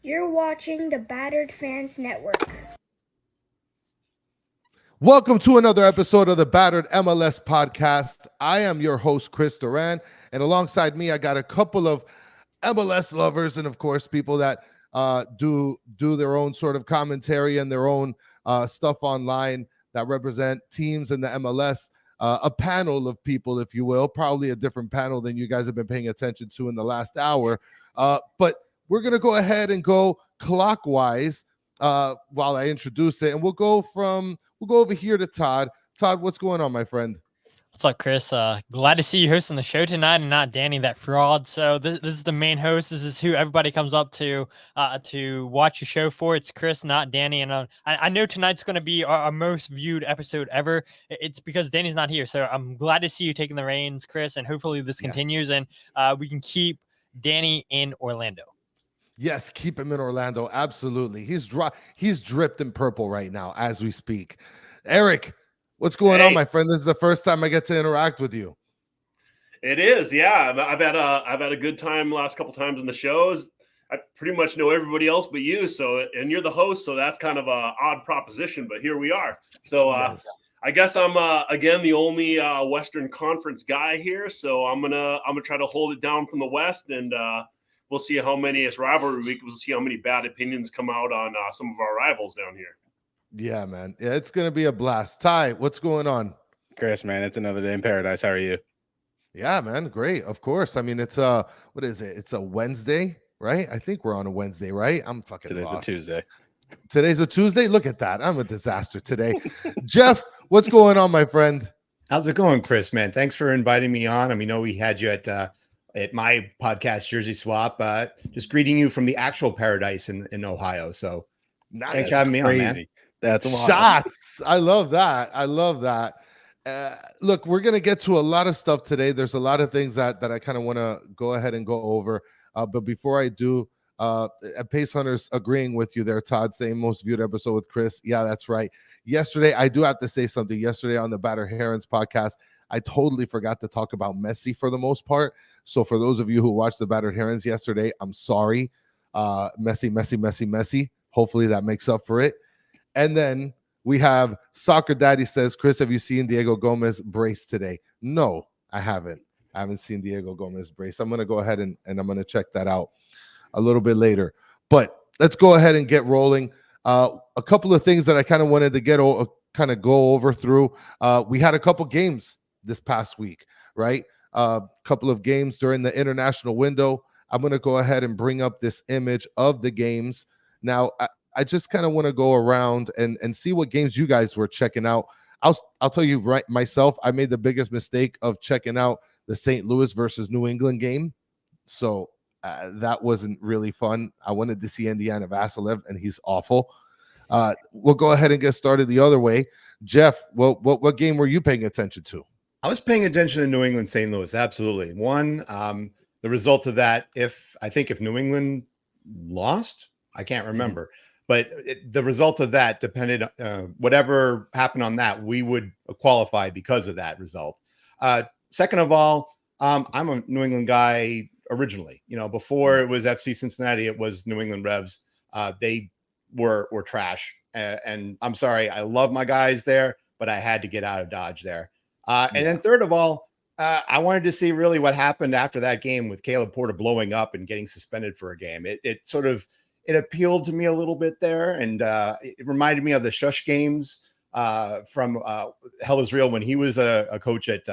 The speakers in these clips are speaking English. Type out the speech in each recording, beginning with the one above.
You're watching the Battered Fans Network. Welcome to another episode of the Battered MLS podcast. I am your host, Chris Duran, and alongside me, I got a couple of MLS lovers and, of course, people that do their own sort of commentary and their own stuff online that represent teams in the MLS. A panel of people, if you will, probably a different panel than you guys have been paying attention to in the last hour. But we're going to go ahead and go clockwise while I introduce it, and we'll go over here to Todd. Todd, what's going on, my friend? What's up, Chris? Glad to see you hosting the show tonight and not Danny, that fraud. So this is the main host. This is who everybody comes up to watch your show for. It's Chris, not Danny. And I know tonight's going to be our most viewed episode ever. It's because Danny's not here. So I'm glad to see you taking the reins, Chris. And hopefully this continues and we can keep Danny in Orlando. Yes, keep him in Orlando. Absolutely. He's dripped in purple right now as we speak. Eric, what's going on, my friend? This is the first time I get to interact with you. It is, yeah. I've had a good time the last couple times in the shows. I pretty much know everybody else but you. So, and you're the host, so that's kind of a odd proposition. But here we are. So, yes. I guess I'm again the only Western Conference guy here. So I'm gonna try to hold it down from the West, and we'll see how many. It's rivalry week. We'll see how many bad opinions come out on some of our rivals down here. Yeah, man. Yeah, it's gonna be a blast. Ty, what's going on? Chris, man, it's another day in paradise. How are you? Yeah, man, great. Of course. I mean, it's what is it? It's a Wednesday, right? I think we're on a Wednesday, right? I'm fucking Today's lost. a Tuesday. Today's a Tuesday. Look at that. I'm a disaster today. Jeff, what's going on, my friend? How's it going, Chris? Man, thanks for inviting me on. I mean, we had you at my podcast, Jersey Swap. Just greeting you from the actual paradise in Ohio. So thanks for having me on, man. That's wild. Shots. I love that. Look, we're going to get to a lot of stuff today. There's a lot of things that I kind of want to go ahead and go over. But before I do, Pace Hunters agreeing with you there, Todd, saying most viewed episode with Chris. Yeah, that's right. Yesterday, I do have to say something. Yesterday on the Battered Herons podcast, I totally forgot to talk about Messi for the most part. So for those of you who watched the Battered Herons yesterday, I'm sorry. Messi. Hopefully that makes up for it. And then we have Soccer Daddy says, Chris, have you seen Diego Gomez brace today? No, I haven't. I haven't seen Diego Gomez brace. I'm going to go ahead and I'm going to check that out a little bit later. But let's go ahead and get rolling. A couple of things that I kind of wanted to go over through. We had a couple games this past week, right? A couple of games during the international window. I'm going to go ahead and bring up this image of the games. Now, I just kind of want to go around and see what games you guys were checking out. I'll tell you right myself, I made the biggest mistake of checking out the St. Louis versus New England game. So that wasn't really fun. I wanted to see Indiana Vasilev, and he's awful. We'll go ahead and get started the other way. Jeff, what game were you paying attention to? I was paying attention to New England, St. Louis. Absolutely. One, the result of that, if New England lost, I can't remember. But the result of that depended, whatever happened on that, we would qualify because of that result. Second of all, I'm a New England guy originally. Before it was FC Cincinnati, it was New England Revs. They were trash. And I'm sorry, I love my guys there, but I had to get out of Dodge there. And then third of all, I wanted to see really what happened after that game with Caleb Porter blowing up and getting suspended for a game. It appealed to me a little bit there, and it reminded me of the Shush games from Hell is Real when he was a coach at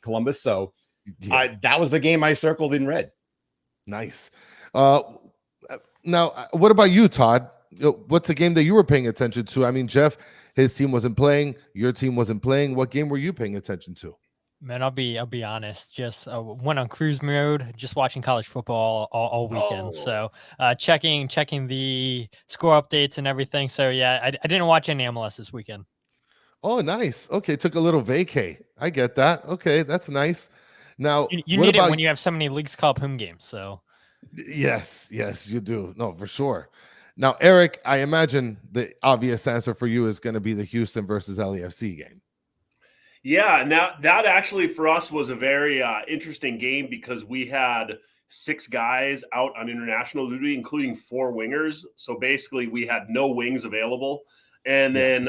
Columbus. So that was the game I circled in red. Nice. Now, what about you, Todd? What's the game that you were paying attention to? I mean, Jeff, his team wasn't playing. Your team wasn't playing. What game were you paying attention to? Man, I'll be honest. Just went on cruise mode, just watching college football all weekend. So checking the score updates and everything. So yeah, I didn't watch any MLS this weekend. Oh, nice. Okay, took a little vacay. I get that. Okay, that's nice. Now you need it when you have so many Leagues Cup home games. So yes, you do. No, for sure. Now, Eric, I imagine the obvious answer for you is going to be the Houston versus LAFC game. Yeah, and that actually for us was a very interesting game because we had 6 guys out on international duty, including 4 wingers. So basically, we had no wings available, and then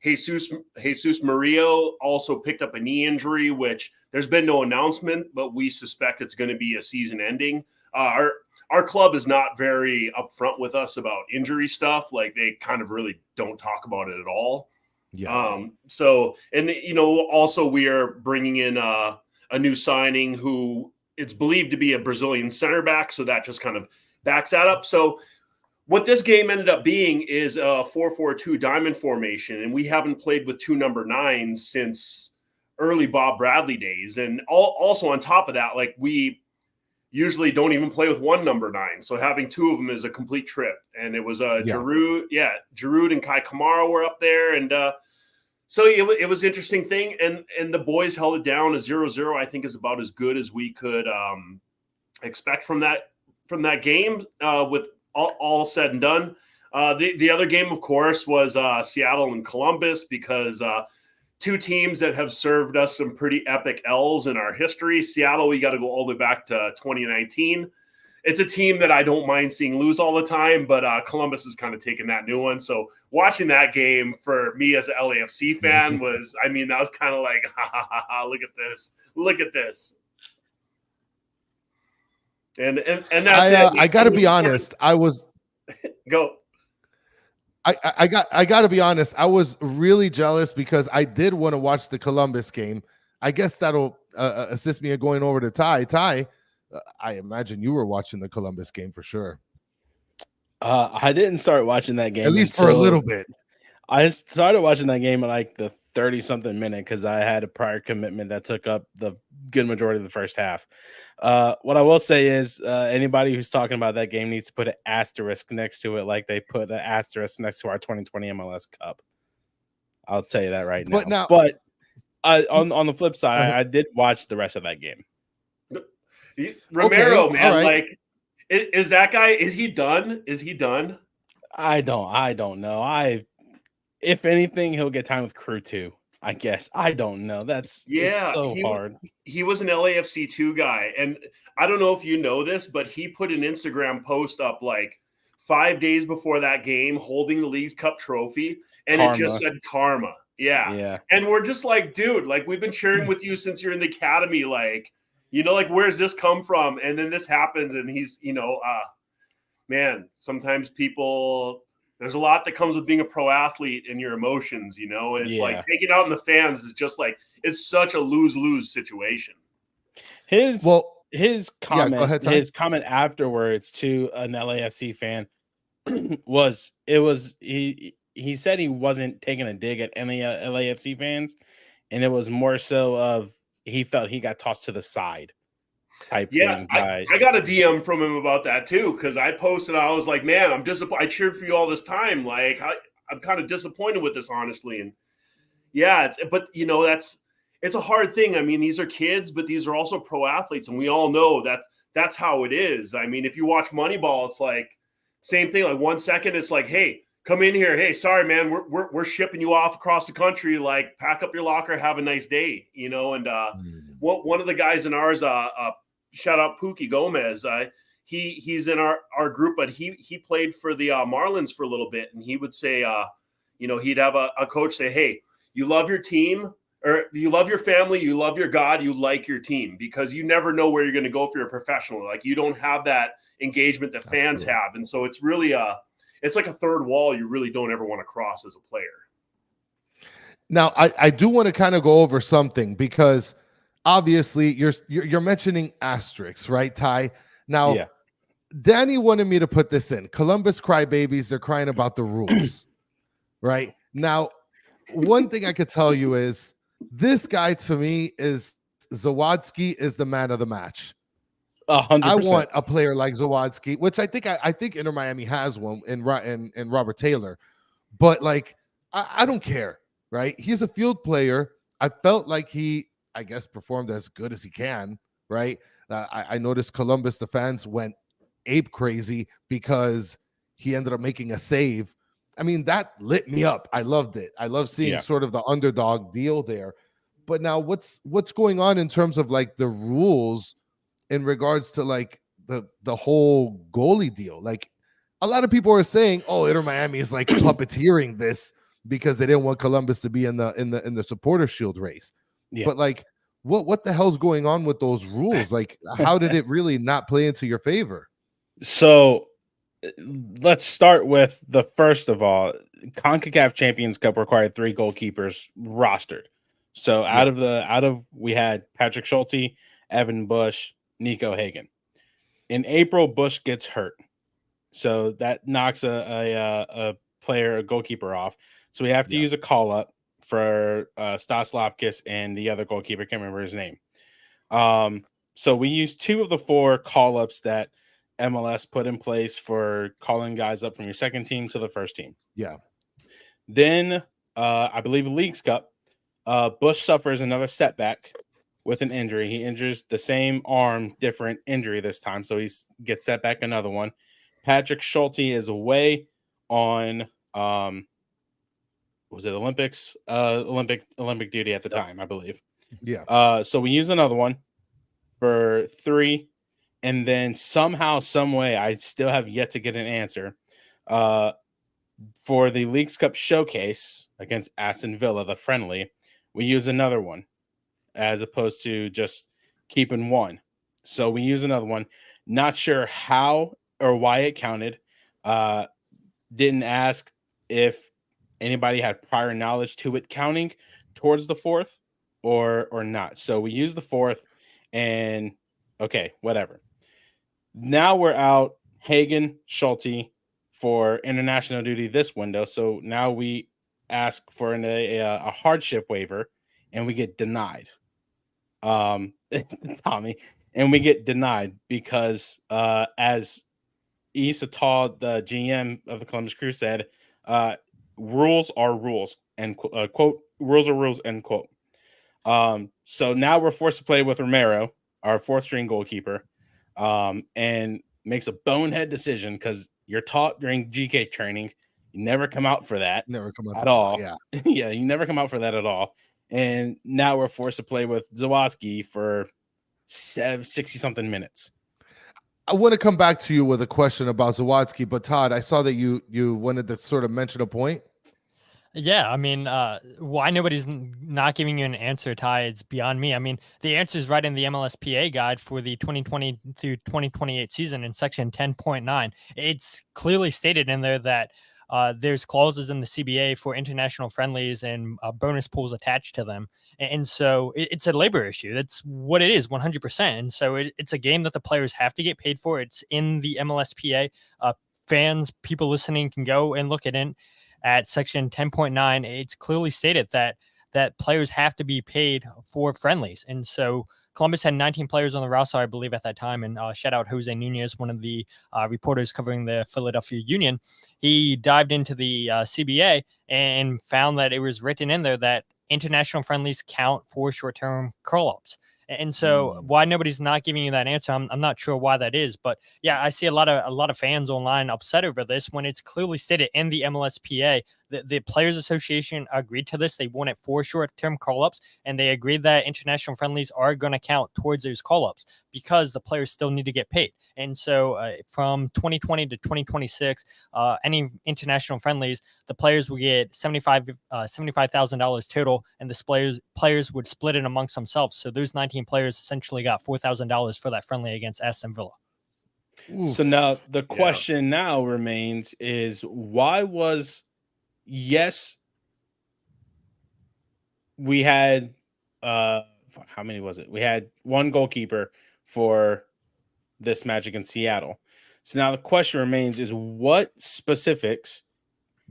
Jesus Murillo also picked up a knee injury, which there's been no announcement, but we suspect it's going to be a season ending. Our club is not very upfront with us about injury stuff. Like they kind of really don't talk about it at all. Yeah. So, and also we are bringing in a new signing who it's believed to be a Brazilian center back. So that just kind of backs that up. So what this game ended up being is a 4-4-2 diamond formation. And we haven't played with 2 number 9s since early Bob Bradley days. And also on top of that, like we usually don't even play with 1 number 9. So having 2 of them is a complete trip. And it was Giroud and Kai Kamara were up there. And so it was an interesting thing. And the boys held it down. A 0-0, I think, is about as good as we could expect from that game with all said and done. The other game, of course, was Seattle and Columbus because 2 teams that have served us some pretty epic L's in our history. Seattle, we got to go all the way back to 2019. It's a team that I don't mind seeing lose all the time, but Columbus is kind of taking that new one. So watching that game for me as an LAFC fan that was kind of like, look at this. And that's it. I got to be honest. I was go. I got to be honest. I was really jealous because I did want to watch the Columbus game. I guess that'll assist me in going over to Ty. Ty, I imagine you were watching the Columbus game for sure. I didn't start watching that game at least for a little bit. I started watching that game at like the 30-something minute because I had a prior commitment that took up the good majority of the first half. What I will say is anybody who's talking about that game needs to put an asterisk next to it like they put an asterisk next to our 2020 MLS Cup. I'll tell you that right now. But on the flip side, I did watch the rest of that game. Romero, okay, man, right. like, is that guy, is he done? Is he done? I don't know. If anything, he'll get time with Crew 2, I guess. I don't know. It's so hard. He was an LAFC 2 guy. And I don't know if you know this, but he put an Instagram post up like 5 days before that game holding the League's Cup trophy. And It just said karma. Yeah. And we're just like, dude, like we've been cheering with you since you're in the academy. Like, like, where's this come from? And then this happens and he's, man, sometimes there's a lot that comes with being a pro athlete and your emotions, and it's like taking out in the fans is just like, it's such a lose-lose situation. His comment, go ahead, Ty. his comment afterwards to an LAFC fan he said he wasn't taking a dig at any LAFC fans. And it was more so of, he felt he got tossed to the side type thing. I got a DM from him about that too, because I posted, I was like, man, I'm disappointed. I cheered for you all this time. Like, I'm kind of disappointed with this, honestly. And but it's a hard thing. I mean, these are kids, but these are also pro athletes. And we all know that that's how it is. I mean, if you watch Moneyball, it's like same thing. Like 1 second, it's like, hey, come in here. Hey, sorry, man, we're shipping you off across the country. Like, pack up your locker, have a nice day, And one of the guys in ours, shout out Pookie Gomez. He's in our group, but he played for the Marlins for a little bit, and he would say, he'd have a coach say, hey, you love your team, or you love your family, you love your God, you like your team, because you never know where you're going to go if you're a professional. Like, you don't have that engagement that fans have, and so it's really it's like a third wall you really don't ever want to cross as a player. Now, I do want to kind of go over something because obviously you're mentioning asterisks, right, Ty? Now, Danny wanted me to put this in. Columbus crybabies, they're crying about the rules, right? Now, one thing I could tell you is this guy to me is Zawadzki is the man of the match. 100%. I want a player like Zawadzki, which I think Inter Miami has one in Robert Taylor, but like I don't care, right? He's a field player. I felt like he, I guess, performed as good as he can, right? I noticed Columbus, the fans went ape crazy because he ended up making a save. I mean, that lit me up. I loved it. I love seeing sort of the underdog deal there. But now what's going on in terms of like the rules in regards to like the whole goalie deal? Like a lot of people are saying, oh, Inter Miami is like puppeteering this because they didn't want Columbus to be in the supporter shield race. Yeah. But like what the hell's going on with those rules? Like how did it really not play into your favor? So let's start with the first of all. CONCACAF Champions Cup required 3 goalkeepers rostered. So we had Patrick Schulte, Evan Bush, Nico Hagen. In April, Bush gets hurt, so that knocks a goalkeeper off. So we have to use a call up for Stas Lapkus and the other goalkeeper. Can't remember his name. So we used 2 of the 4 call ups that MLS put in place for calling guys up from your second team to the first team. Yeah. Then I believe Leagues Cup, Bush suffers another setback with an injury. He injures the same arm, different injury this time. So he gets set back another one. Patrick Schulte is away on was it Olympics? Olympic duty at the time, I believe. Yeah. So we use another one for 3. And then somehow, some way, I still have yet to get an answer. For the Leagues Cup showcase against Aston Villa, the friendly, we use another one as opposed to just keeping one. So we use another one. Not sure how or why it counted. Didn't ask if anybody had prior knowledge to it counting towards the 4th or not. So we use the 4th and okay, whatever. Now we're out Hagen, Schulte for international duty this window. So now we ask for a hardship waiver and we get denied. Tommy, and we get denied because as Issa Tall, the GM of the Columbus Crew, said, rules are rules, and quote, rules are rules, end quote. So now we're forced to play with Romero, our 4th string goalkeeper, and makes a bonehead decision because you're taught during GK training, you never come out for that. Never come out at all. Yeah. Yeah, you never come out for that at all. And now we're forced to play with Zawaski for 60-something minutes. I want to come back to you with a question about Zawadzki, but Todd, I saw that you wanted to sort of mention a point. Yeah, I mean, why nobody's not giving you an answer, Ty, it's beyond me. I mean, the answer is right in the MLSPA guide for the 2020 through 2028 season in section 10.9. It's clearly stated in there that there's clauses in the CBA for international friendlies and bonus pools attached to them. And so it's a labor issue. That's what it is, 100%. And so it's a game that the players have to get paid for. It's in the MLSPA. Fans, people listening can go and look at it. At section 10.9, it's clearly stated that players have to be paid for friendlies. And so Columbus had 19 players on the roster, I believe, at that time. And shout out Jose Nunez, one of the reporters covering the Philadelphia Union. He dived into the CBA and found that it was written in there that international friendlies count for short-term call-ups. And so why nobody's not giving you that answer, I'm not sure why that is. But yeah, I see a lot of fans online upset over this when it's clearly stated in the MLSPA. The Players Association agreed to this. They wanted 4 short-term call-ups, and they agreed that international friendlies are going to count towards those call-ups because the players still need to get paid. And so from 2020 to 2026, any international friendlies, the players will get $75,000 total, and the players would split it amongst themselves. So those 19 players essentially got $4,000 for that friendly against Aston Villa. So now the question now remains is why was we had how many was it? We had 1 goalkeeper for this match against Seattle. So now the question remains is what specifics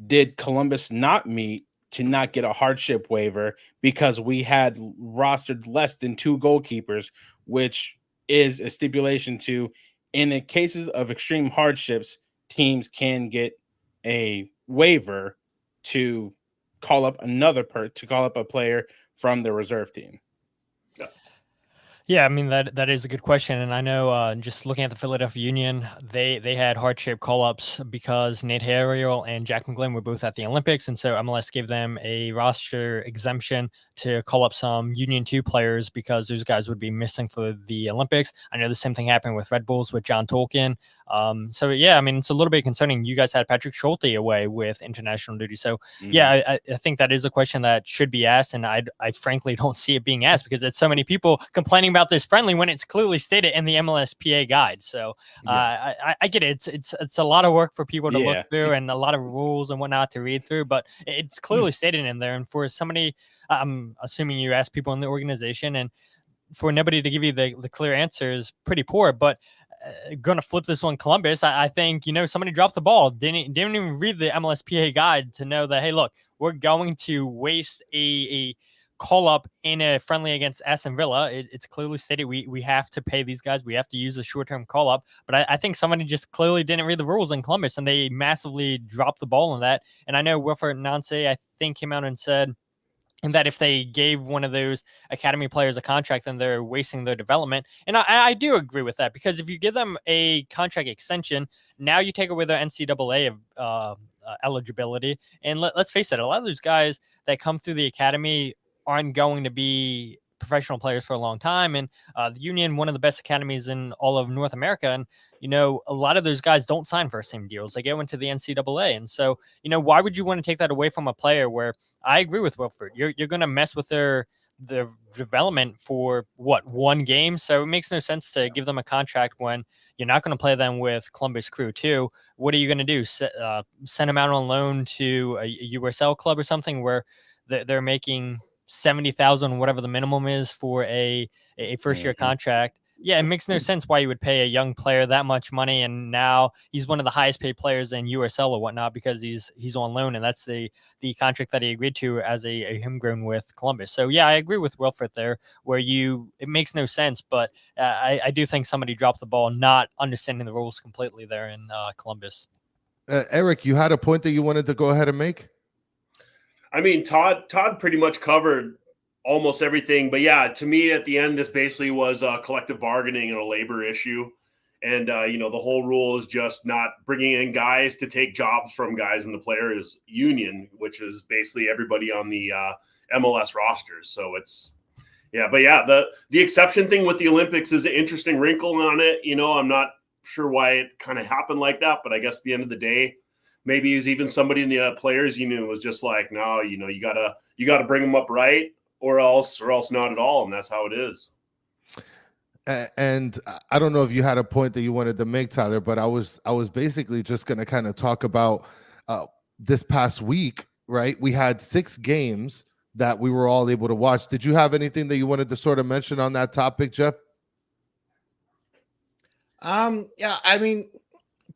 did Columbus not meet to not get a hardship waiver because we had rostered less than 2 goalkeepers, which is a stipulation to in the cases of extreme hardships, teams can get a waiver to call up a player from the reserve team. Yeah, I mean that is a good question, and I know just looking at the Philadelphia Union, they had hardship call-ups because Nate Harriel and Jack McGlynn were both at the Olympics, and so MLS gave them a roster exemption to call up some Union 2 players because those guys would be missing for the Olympics. I know the same thing happened with Red Bulls with John Tolkien. So yeah, I mean it's a little bit concerning. You guys had Patrick Schulte away with international duty, so yeah, I think that is a question that should be asked, and I frankly don't see it being asked because it's so many people complaining about this friendly when it's clearly stated in the MLSPA guide. So I get it. It's a lot of work for people to Yeah. look through and a lot of rules and whatnot to read through, but it's clearly stated in there. And for somebody, I'm assuming you ask people in the organization, and for nobody to give you the clear answer is pretty poor. But going to flip this one, Columbus. I think somebody dropped the ball. Didn't even read the MLSPA guide to know that, hey, look, we're going to waste a call up in a friendly against Aston Villa. It's clearly stated we have to pay these guys. We have to use a short term call up. But I think somebody just clearly didn't read the rules in Columbus, and they massively dropped the ball on that. And I know Wilfred Nance, I think, came out and said and that if they gave one of those academy players a contract, then they're wasting their development. And I do agree with that, because if you give them a contract extension, now you take away their NCAA eligibility. And let's face it, a lot of those guys that come through the academy aren't going to be professional players for a long time. And the Union, one of the best academies in all of North America. And, a lot of those guys don't sign first team deals. They go into the NCAA. And so, why would you want to take that away from a player where I agree with Wilfred? You're going to mess with their development for one game. So it makes no sense to give them a contract when you're not going to play them with Columbus Crew too. What are you going to do? Send them out on loan to a USL club or something where they're making 70,000, whatever the minimum is for a first year contract. Yeah, it makes no sense why you would pay a young player that much money, and now he's one of the highest paid players in USL or whatnot because he's on loan, and that's the contract that he agreed to as a homegrown with Columbus. So yeah, I agree with Wilfred there, where it makes no sense, but I do think somebody dropped the ball, not understanding the rules completely there in Columbus. Eric, you had a point that you wanted to go ahead and make? I mean, Todd pretty much covered almost everything, but yeah, to me at the end, this basically was collective bargaining and a labor issue. And, the whole rule is just not bringing in guys to take jobs from guys in the players union, which is basically everybody on the MLS rosters. So the exception thing with the Olympics is an interesting wrinkle on it. I'm not sure why it kind of happened like that, but I guess at the end of the day, maybe it was even somebody in the players union was just like, no, you gotta bring them up right, or else not at all, and that's how it is. And I don't know if you had a point that you wanted to make, Tyler, but I was basically just going to kind of talk about this past week, right? We had 6 games that we were all able to watch. Did you have anything that you wanted to sort of mention on that topic, Jeff? Yeah, I mean,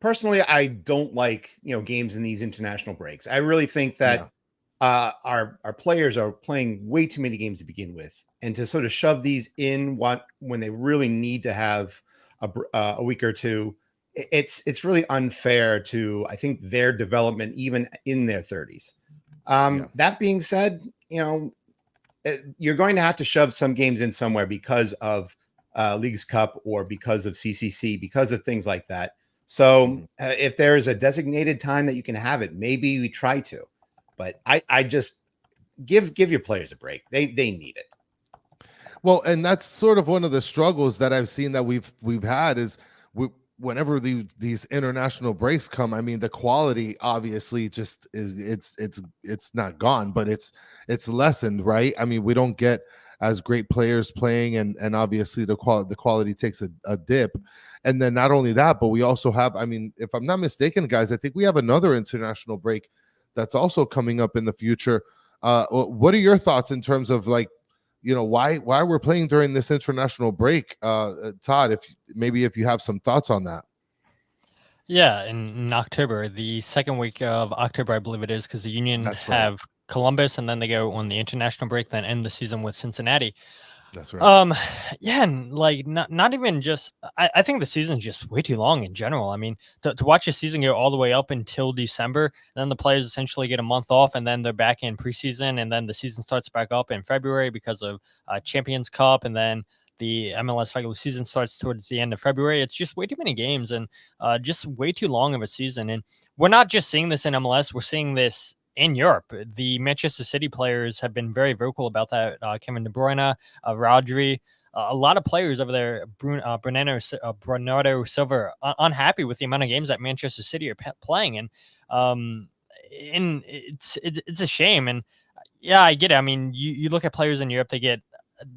personally, I don't like games in these international breaks. I really think that our players are playing way too many games to begin with, and to sort of shove these in when they really need to have a week or two, it's really unfair to, I think, their development even in their 30s. That being said, you're going to have to shove some games in somewhere because of Leagues Cup or because of CCC, because of things like that. So if there is a designated time that you can have it, maybe we try to, but I just give your players a break. They need it. Well, and that's sort of one of the struggles that I've seen that we've had is whenever these international breaks come, I mean, the quality obviously just is it's not gone, but it's lessened, right? I mean, we don't get as great players playing, and obviously the quality takes a dip. And then not only that, but we also have, I mean, if I'm not mistaken, guys, I think we have another international break that's also coming up in the future. What are your thoughts in terms of why we're playing during this international break? Todd, if you have some thoughts on that. Yeah, in October, the second week of October, I believe it is, because the Union have Columbus, and then they go on the international break, then end the season with Cincinnati. That's right. Yeah, and not even just. I think the season's just way too long in general. I mean, to watch a season go all the way up until December, and then the players essentially get a month off, and then they're back in preseason, and then the season starts back up in February because of Champions Cup, and then the MLS regular season starts towards the end of February. It's just way too many games and just way too long of a season. And we're not just seeing this in MLS, we're seeing this in Europe. The Manchester City players have been very vocal about that. Kevin De Bruyne, Rodri, a lot of players over there, Bernardo Silva, unhappy with the amount of games that Manchester City are playing. And it's a shame. And yeah, I get it. I mean, you look at players in Europe, they get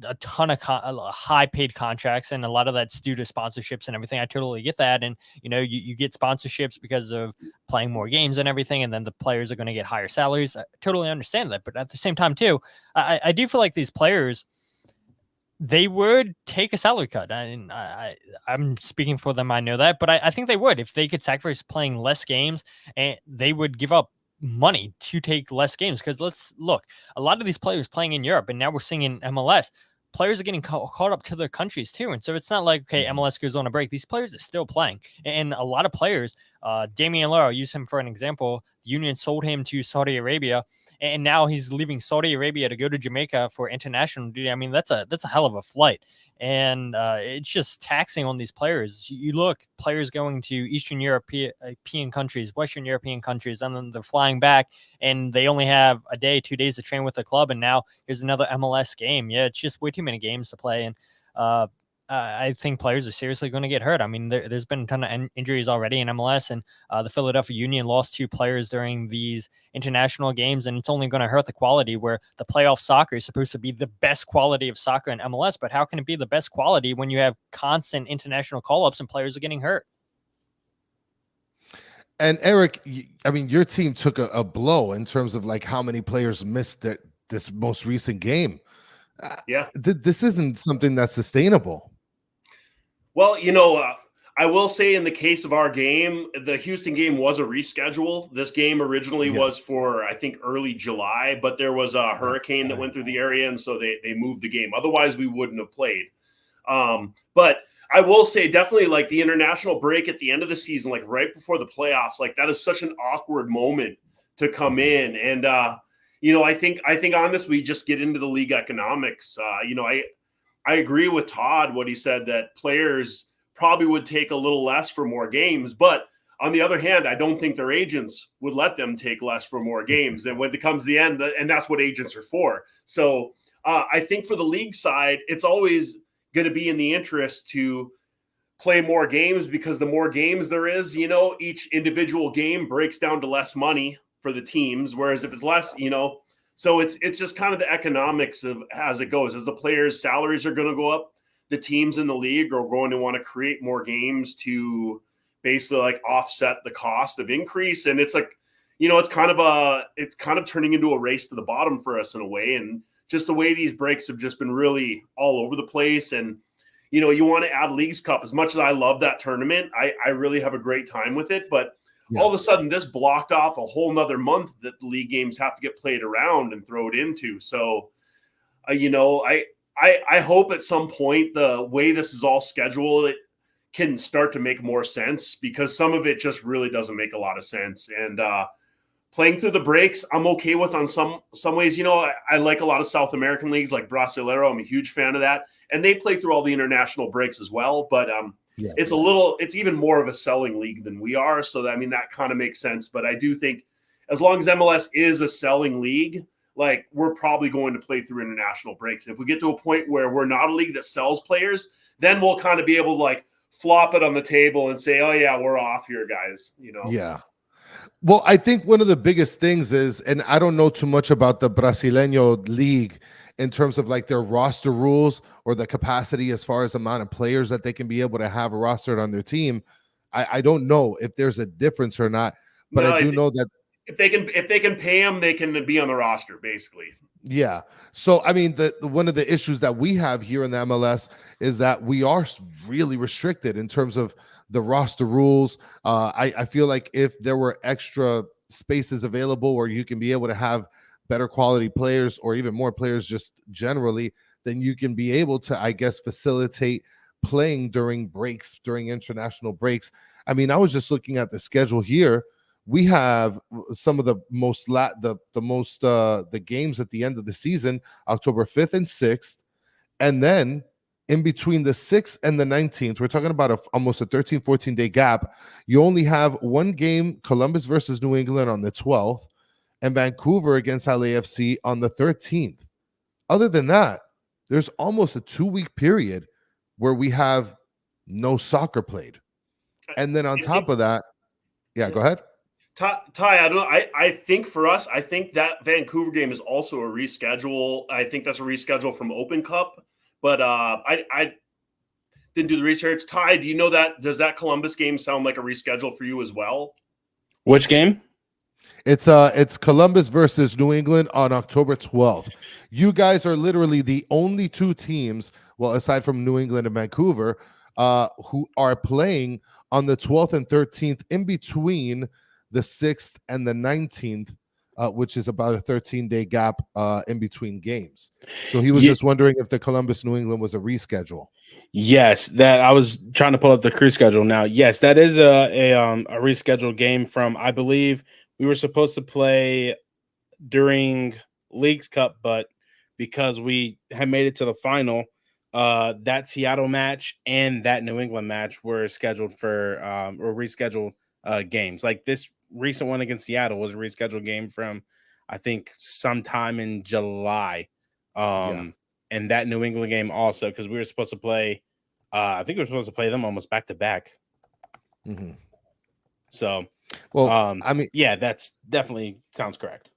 a ton of high paid contracts, and a lot of that's due to sponsorships and everything. I totally get that. And, you get sponsorships because of playing more games and everything. And then the players are going to get higher salaries. I totally understand that. But at the same time, too, I do feel like these players, they would take a salary cut. And I'm speaking for them. I know that, but I think they would, if they could sacrifice playing less games, and they would give up money to take less games. Because let's look, a lot of these players playing in Europe, and now we're seeing in MLS, players are getting caught up to their countries too. And so it's not like, okay, MLS goes on a break. These players are still playing. And a lot of players, Damian Lillard, I'll use him for an example. The Union sold him to Saudi Arabia, and now he's leaving Saudi Arabia to go to Jamaica for international duty. I mean, that's a hell of a flight. And it's just taxing on these players. You look, players going to Eastern European countries, Western European countries, and then they're flying back, and they only have a day, 2 days to train with the club. And now here's another MLS game. Yeah, it's just way too many games to play. And I think players are seriously going to get hurt. I mean, there's been a ton of injuries already in MLS, and the Philadelphia Union lost 2 players during these international games, and it's only going to hurt the quality, where the playoff soccer is supposed to be the best quality of soccer in MLS. But how can it be the best quality when you have constant international call-ups and players are getting hurt? And Eric, I mean, your team took a blow in terms of like how many players missed this most recent game. Yeah. This isn't something that's sustainable. Well, I will say in the case of our game, the Houston game was a reschedule. This game originally was for, I think, early July, but there was a hurricane that went through the area, and so they moved the game. Otherwise, we wouldn't have played. But I will say definitely like the international break at the end of the season, like right before the playoffs, like that is such an awkward moment to come in. And, I think on this, we just get into the league economics. I agree with Todd, what he said, that players probably would take a little less for more games. But on the other hand, I don't think their agents would let them take less for more games. And when it comes to the end, and that's what agents are for. So I think for the league side, it's always going to be in the interest to play more games, because the more games there is, each individual game breaks down to less money for the teams. Whereas if it's less, so it's just kind of the economics of as it goes. As the players' salaries are going to go up, the teams in the league are going to want to create more games to basically like offset the cost of increase. And it's like, it's kind of turning into a race to the bottom for us in a way. And just the way these breaks have just been really all over the place. And, you want to add Leagues Cup. As much as I love that tournament, I really have a great time with it. But all of a sudden, this blocked off a whole nother month that the league games have to get played around and throw it into. So, I hope at some point the way this is all scheduled, it can start to make more sense, because some of it just really doesn't make a lot of sense. And playing through the breaks, I'm okay with on some ways. I like a lot of South American leagues like Brasileiro. I'm a huge fan of that. And they play through all the international breaks as well. But it's even more of a selling league than we are. So that kind of makes sense. But I do think as long as MLS is a selling league, like we're probably going to play through international breaks. If we get to a point where we're not a league that sells players, then we'll kind of be able to like flop it on the table and say, oh yeah, we're off here, guys. Yeah. Well, I think one of the biggest things is, and I don't know too much about the Brasileño league in terms of like their roster rules or the capacity as far as amount of players that they can be able to have rostered on their team. I don't know if there's a difference or not, but I do know that if they can pay them, they can be on the roster basically. Yeah. So, I mean, the one of the issues that we have here in the MLS is that we are really restricted in terms of the roster rules. I feel like if there were extra spaces available where you can be able to have better quality players or even more players just generally, then you can be able to, I guess, facilitate playing during breaks, during international breaks. I mean, I was just looking at the schedule here. We have some of the most the games at the end of the season, October 5th and 6th. And then in between the 6th and the 19th, we're talking about almost a 13, 14-day gap. You only have one game, Columbus versus New England on the 12th, and Vancouver against LAFC on the 13th. Other than that, there's almost a 2-week period where we have no soccer played. And then on top of that, go ahead. Ty, I don't know. I think for us, I think that Vancouver game is also a reschedule. I think that's a reschedule from Open Cup, but I didn't do the research. Ty, do you know that? Does that Columbus game sound like a reschedule for you as well? Which game? It's Columbus versus New England on October 12th. You guys are literally the only two teams, well, aside from New England and Vancouver, who are playing on the 12th and 13th in between the 6th and the 19th, which is about a 13-day gap in between games. So he was just wondering if the Columbus New England was a reschedule. Yes, that I was trying to pull up the crew schedule now. Yes, that is a rescheduled game from, I believe we were supposed to play during Leagues Cup, but because we had made it to the final, that Seattle match and that New England match were scheduled for or rescheduled games. Like this recent one against Seattle was a rescheduled game from, I think, sometime in July. And that New England game also, because we were supposed to play, I think we were supposed to play them almost back to back. Mm-hmm. So, well, I mean, yeah, that's definitely sounds correct.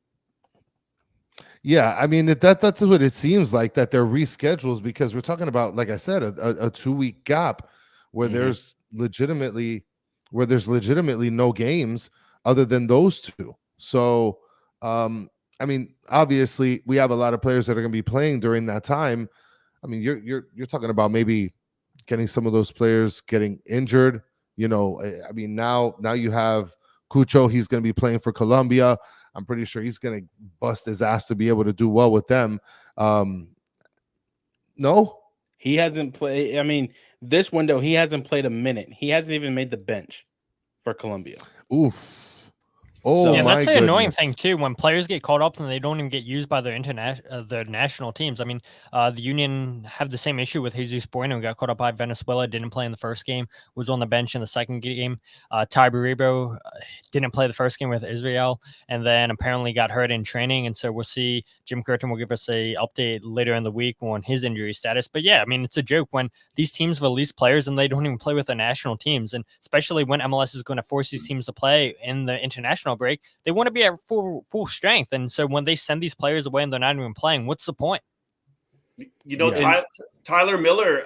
Yeah, I mean that's what it seems like, that they're reschedules, because we're talking about, like I said, a 2-week gap where there's legitimately no games other than those two. So, I mean, obviously, we have a lot of players that are going to be playing during that time. I mean, you're talking about maybe getting some of those players getting injured. You know, I mean, now you have Cucho. He's going to be playing for Colombia. I'm pretty sure he's going to bust his ass to be able to do well with them. No, he hasn't played. I mean, this window, he hasn't played a minute. He hasn't even made the bench for Colombia. Oof. Oh, yeah, that's the annoying goodness. thing too. When players get called up and they don't even get used by their their national teams. I mean, the Union have the same issue with Jesus Bueno, who got called up by Venezuela, didn't play in the first game, was on the bench in the second game. Ty Baribo didn't play the first game with Israel, and then apparently got hurt in training. And so we'll see. Jim Curtin will give us a update later in the week on his injury status. But yeah, I mean, it's a joke when these teams release players and they don't even play with their national teams, and especially when MLS is going to force these teams to play in the international break, they want to be at full strength. And so when they send these players away and they're not even playing, what's the point? You know, Tyler Miller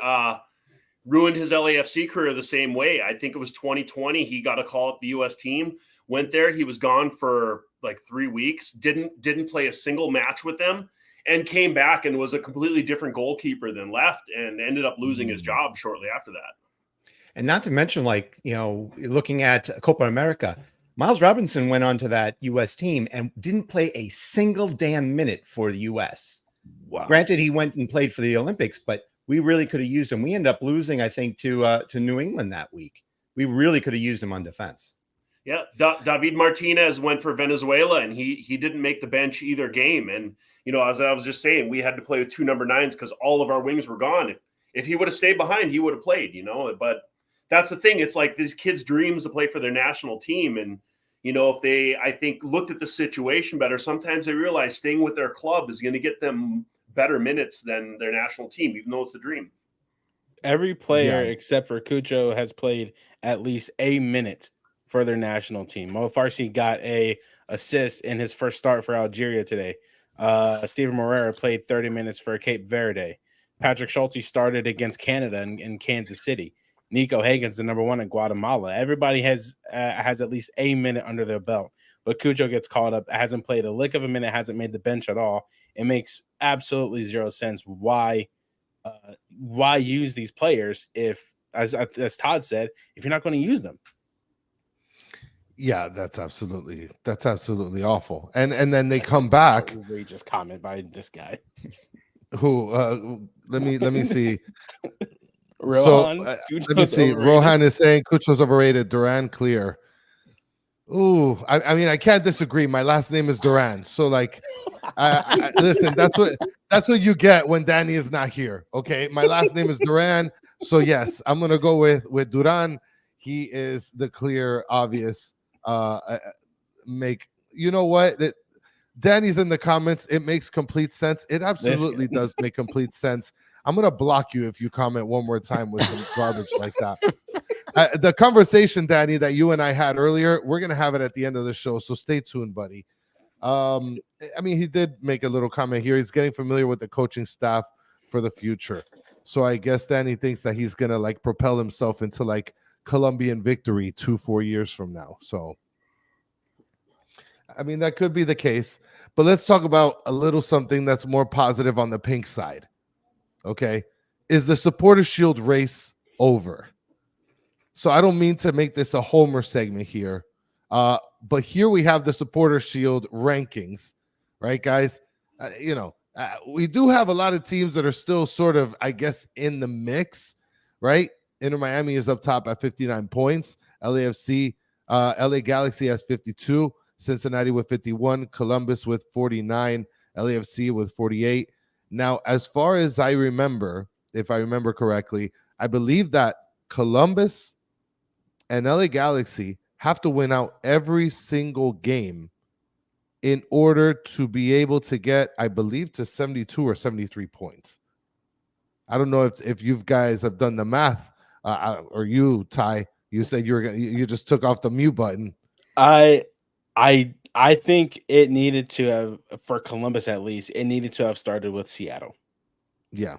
ruined his LAFC career the same way. I think it was 2020. He got a call up the U.S. team, went there. He was gone for like 3 weeks, didn't play a single match with them, and came back and was a completely different goalkeeper than left, and ended up losing his job shortly after that. And not to mention, like, you know, looking at Copa America, Miles Robinson went onto that U.S. team and didn't play a single damn minute for the U.S. Wow. Granted, he went and played for the Olympics, but we really could have used him. We ended up losing, I think, to New England that week. We really could have used him on defense. Yeah, David Martinez went for Venezuela, and he didn't make the bench either game. And, you know, as I was just saying, we had to play with 2 number 9s because all of our wings were gone. If he would have stayed behind, he would have played, you know. But that's the thing. It's like these kids' dreams to play for their national team. And, you know, if they, I think, looked at the situation better, sometimes they realize staying with their club is going to get them better minutes than their national team, even though it's a dream. Every player except for Cucho has played at least a minute for their national team. Mo Farsi got a assist in his first start for Algeria today. Steven Moreira played 30 minutes for Cape Verde. Patrick Schulte started against Canada in Kansas City. Nico Hagen's the number 1 in Guatemala. Everybody has at least a minute under their belt. But Cucho gets called up, hasn't played a lick of a minute, hasn't made the bench at all. It makes absolutely zero sense why use these players if, as Todd said, if you're not going to use them. Yeah, that's absolutely awful. And then they come back. Outrageous comment by this guy. Who? Let me see. Rohan, let me see. Overrated. Rohan is saying Cucho's overrated. Duran clear. Ooh, I mean, I can't disagree. My last name is Duran, so like, Listen, that's what you get when Danny is not here. Okay, my last name is Duran, so yes, I'm gonna go with Duran. He is the clear, obvious. You know what? Danny's in the comments. It makes complete sense. It absolutely does make complete sense. I'm gonna block you if you comment one more time with some garbage like that. The conversation, Danny, that you and I had earlier, we're gonna have it at the end of the show, so stay tuned, buddy. I mean, he did make a little comment here. He's getting familiar with the coaching staff for the future. So I guess Danny thinks that he's gonna like propel himself into like Colombian victory 2-4 years from now. So I mean, that could be the case. But let's talk about a little something that's more positive on the pink side. Okay. Is the Supporter Shield race over? So I don't mean to make this a homer segment here. But here we have the Supporter Shield rankings, right, guys? We do have a lot of teams that are still sort of, I guess, in the mix, right? Inter Miami is up top at 59 points. LA Galaxy has 52. Cincinnati with 51. Columbus with 49. LAFC with 48. Now, as far as I remember, if I remember correctly, I believe that Columbus and LA Galaxy have to win out every single game in order to be able to get, I believe, to 72 or 73 points. I don't know if you guys have done the math, or you, Ty. You said you just took off the mute button. I think it needed to have, for Columbus at least, it needed to have started with Seattle. Yeah.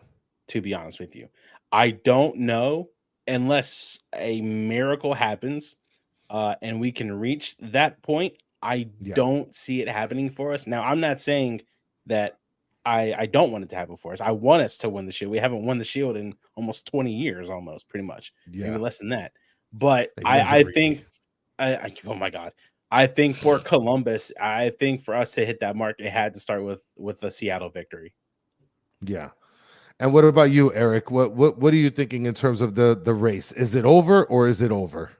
To be honest with you, I don't know unless a miracle happens and we can reach that point. I don't see it happening for us. Now, I'm not saying that I don't want it to happen for us. I want us to win the Shield. We haven't won the Shield in almost 20 years, almost, pretty much. Maybe less than that. But I think, oh my God. I think for Columbus, I think for us to hit that mark, it had to start with the Seattle victory. Yeah. And what about you, Eric? What are you thinking in terms of the race? Is it over or is it over?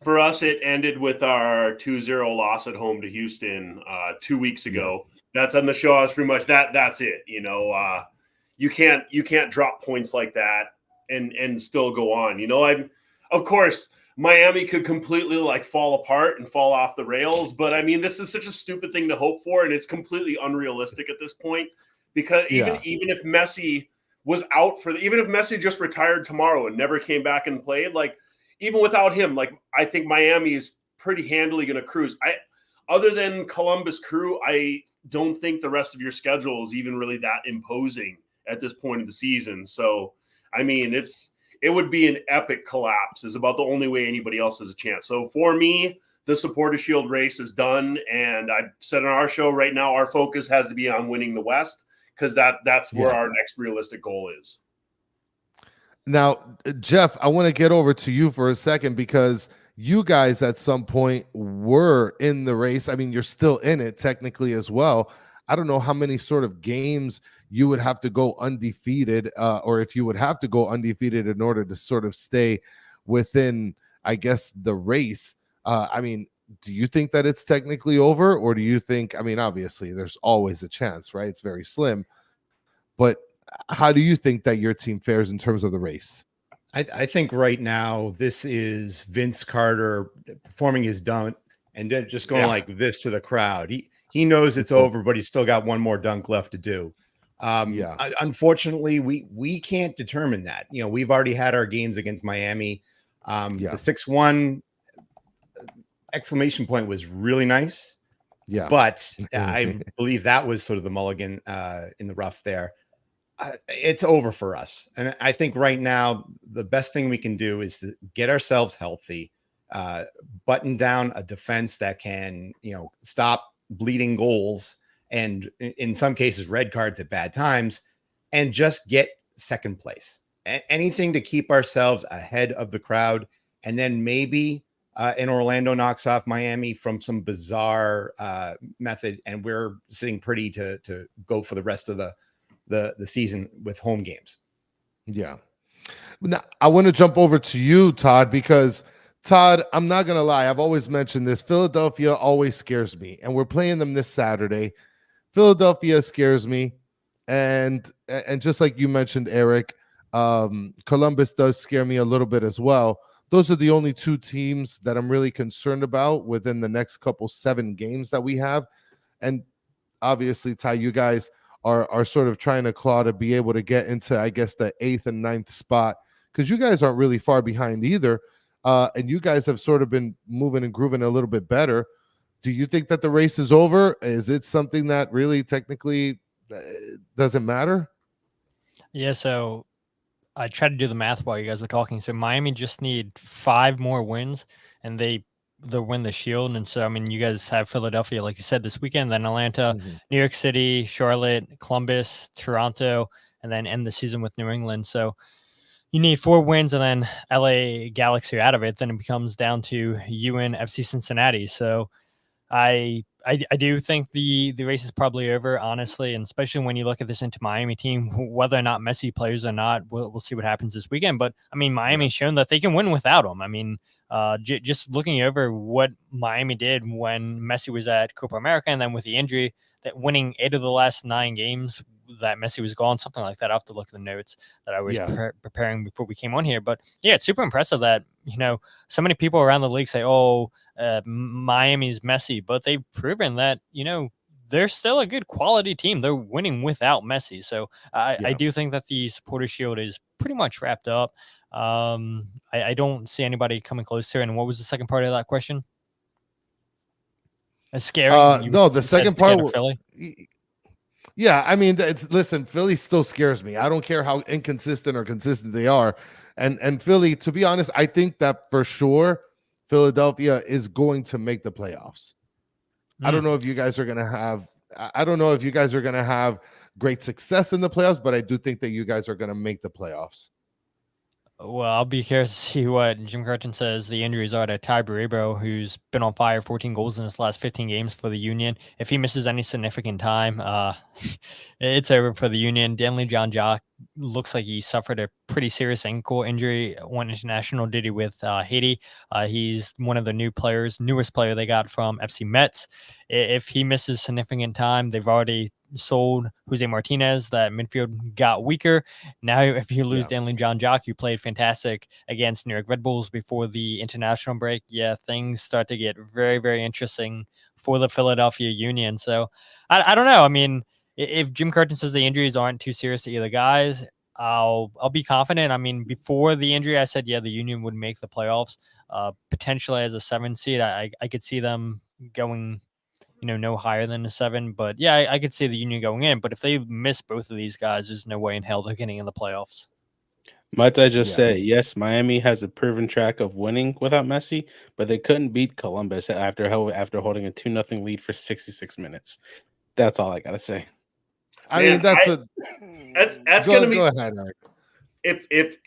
For us, it ended with our 2-0 loss at home to Houston 2 weeks ago. That's on the show. I was pretty much that's it. You can't drop points like that and still go on. Of course, Miami could completely like fall apart and fall off the rails. But I mean, this is such a stupid thing to hope for. And it's completely unrealistic at this point, because even if Messi was out even if Messi just retired tomorrow and never came back and played, like even without him, like I think Miami is pretty handily going to cruise. Other than Columbus Crew, I don't think the rest of your schedule is even really that imposing at this point of the season. So, I mean, it would be an epic collapse is about the only way anybody else has a chance. So for me, the Supporter Shield race is done. And I've said on our show right now, our focus has to be on winning the West, because that's where our next realistic goal is. Now, Jeff, I want to get over to you for a second, because you guys at some point were in the race. I mean, you're still in it technically as well. I don't know how many sort of games you would have to go undefeated, or if you would have to go undefeated in order to sort of stay within, I guess, the race. I mean, do you think that it's technically over, or do you think, I mean, obviously there's always a chance, right? It's very slim, but how do you think that your team fares in terms of the race? I think right now this is Vince Carter performing his dunk and then just going like this to the crowd. He knows it's over, but he's still got one more dunk left to do. Unfortunately, we can't determine that. We've already had our games against Miami. The 6-1 exclamation point was really nice. Yeah, but I believe that was sort of the mulligan in the rough there. It's over for us. And I think right now, the best thing we can do is to get ourselves healthy, button down a defense that can, stop bleeding goals and in some cases, red cards at bad times, and just get second place. Anything to keep ourselves ahead of the crowd. And then maybe in Orlando knocks off Miami from some bizarre method, and we're sitting pretty to go for the rest of the season with home games. Yeah. Now, I want to jump over to you, Todd, because Todd, I'm not going to lie. I've always mentioned this. Philadelphia always scares me, and we're playing them this Saturday. Philadelphia scares me, and just like you mentioned, Eric, Columbus does scare me a little bit as well. Those are the only two teams that I'm really concerned about within the next couple 7 games that we have. And obviously, Ty, you guys are sort of trying to claw to be able to get into, I guess, the 8th and 9th spot, because you guys aren't really far behind either. And you guys have sort of been moving and grooving a little bit better. Do you think that the race is over? Is it something that really technically doesn't matter? Yeah, so I tried to do the math while you guys were talking. So Miami just need 5 more wins, and they'll win the Shield. And so, I mean, you guys have Philadelphia, like you said, this weekend, then Atlanta, New York City, Charlotte, Columbus, Toronto, and then end the season with New England. So you need 4 wins, and then LA Galaxy are out of it. Then it becomes down to you and FC Cincinnati. So I do think the race is probably over, honestly, and especially when you look at this into Miami team, whether or not Messi plays or not, we'll see what happens this weekend. But I mean, Miami's shown that they can win without him. I mean, just looking over what Miami did when Messi was at Copa America, and then with the injury, that winning 8 of the last 9 games that Messi was gone, something like that. I'll have to look at the notes that I was preparing before we came on here. But yeah, it's super impressive that, so many people around the league say, Miami's Messi, but they've proven that, they're still a good quality team. They're winning without Messi. So I do think that the Supporters Shield is pretty much wrapped up. I don't see anybody coming close here. And what was the second part of that question? Scary? No, the second part. Philly? Yeah, I mean, listen, Philly still scares me. I don't care how inconsistent or consistent they are. And Philly, to be honest, I think that for sure Philadelphia is going to make the playoffs. I don't know if you guys are going to have great success in the playoffs, but I do think that you guys are going to make the playoffs. Well, I'll be curious to see what Jim Curtin says the injuries are to Ty Burrero, who's been on fire, 14 goals in his last 15 games for the Union. If he misses any significant time, it's over for the Union. Danley John Jock looks like he suffered a pretty serious ankle injury, one international duty with Haiti. He's one of the newest player they got from FC Metz. If he misses significant time, they've already sold Jose Martinez. That midfield got weaker. Now, if you lose Danley John Jock, who played fantastic against New York Red Bulls before the international break, things start to get very, very interesting for the Philadelphia Union. So I don't know. I mean, if Jim Curtin says the injuries aren't too serious to either guys, I'll be confident. I mean, before the injury, I said, the Union would make the playoffs, potentially as a 7 seed. I could see them going, no higher than a 7. But I could see the Union going in. But if they miss both of these guys, there's no way in hell they're getting in the playoffs. Might I just say, yes, Miami has a proven track of winning without Messi, but they couldn't beat Columbus after holding a 2-0 lead for 66 minutes. That's all I gotta say. That's going to be. Go ahead, Eric.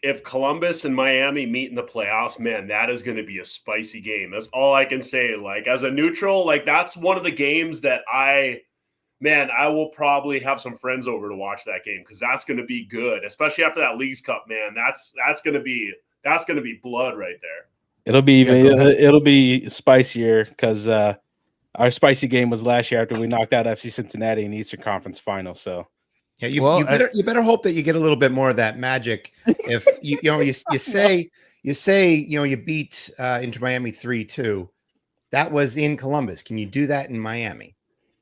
If Columbus and Miami meet in the playoffs, man, that is going to be a spicy game. That's all I can say. Like, as a neutral, that's one of the games that I will probably have some friends over to watch that game, because that's going to be good, especially after that Leagues Cup, man. That's going to be blood right there. It'll be spicier because our spicy game was last year after we knocked out FC Cincinnati in the Eastern Conference Final. So. Yeah, you better hope that you get a little bit more of that magic. If you say you beat Inter Miami 3-2, that was in Columbus. Can you do that in Miami?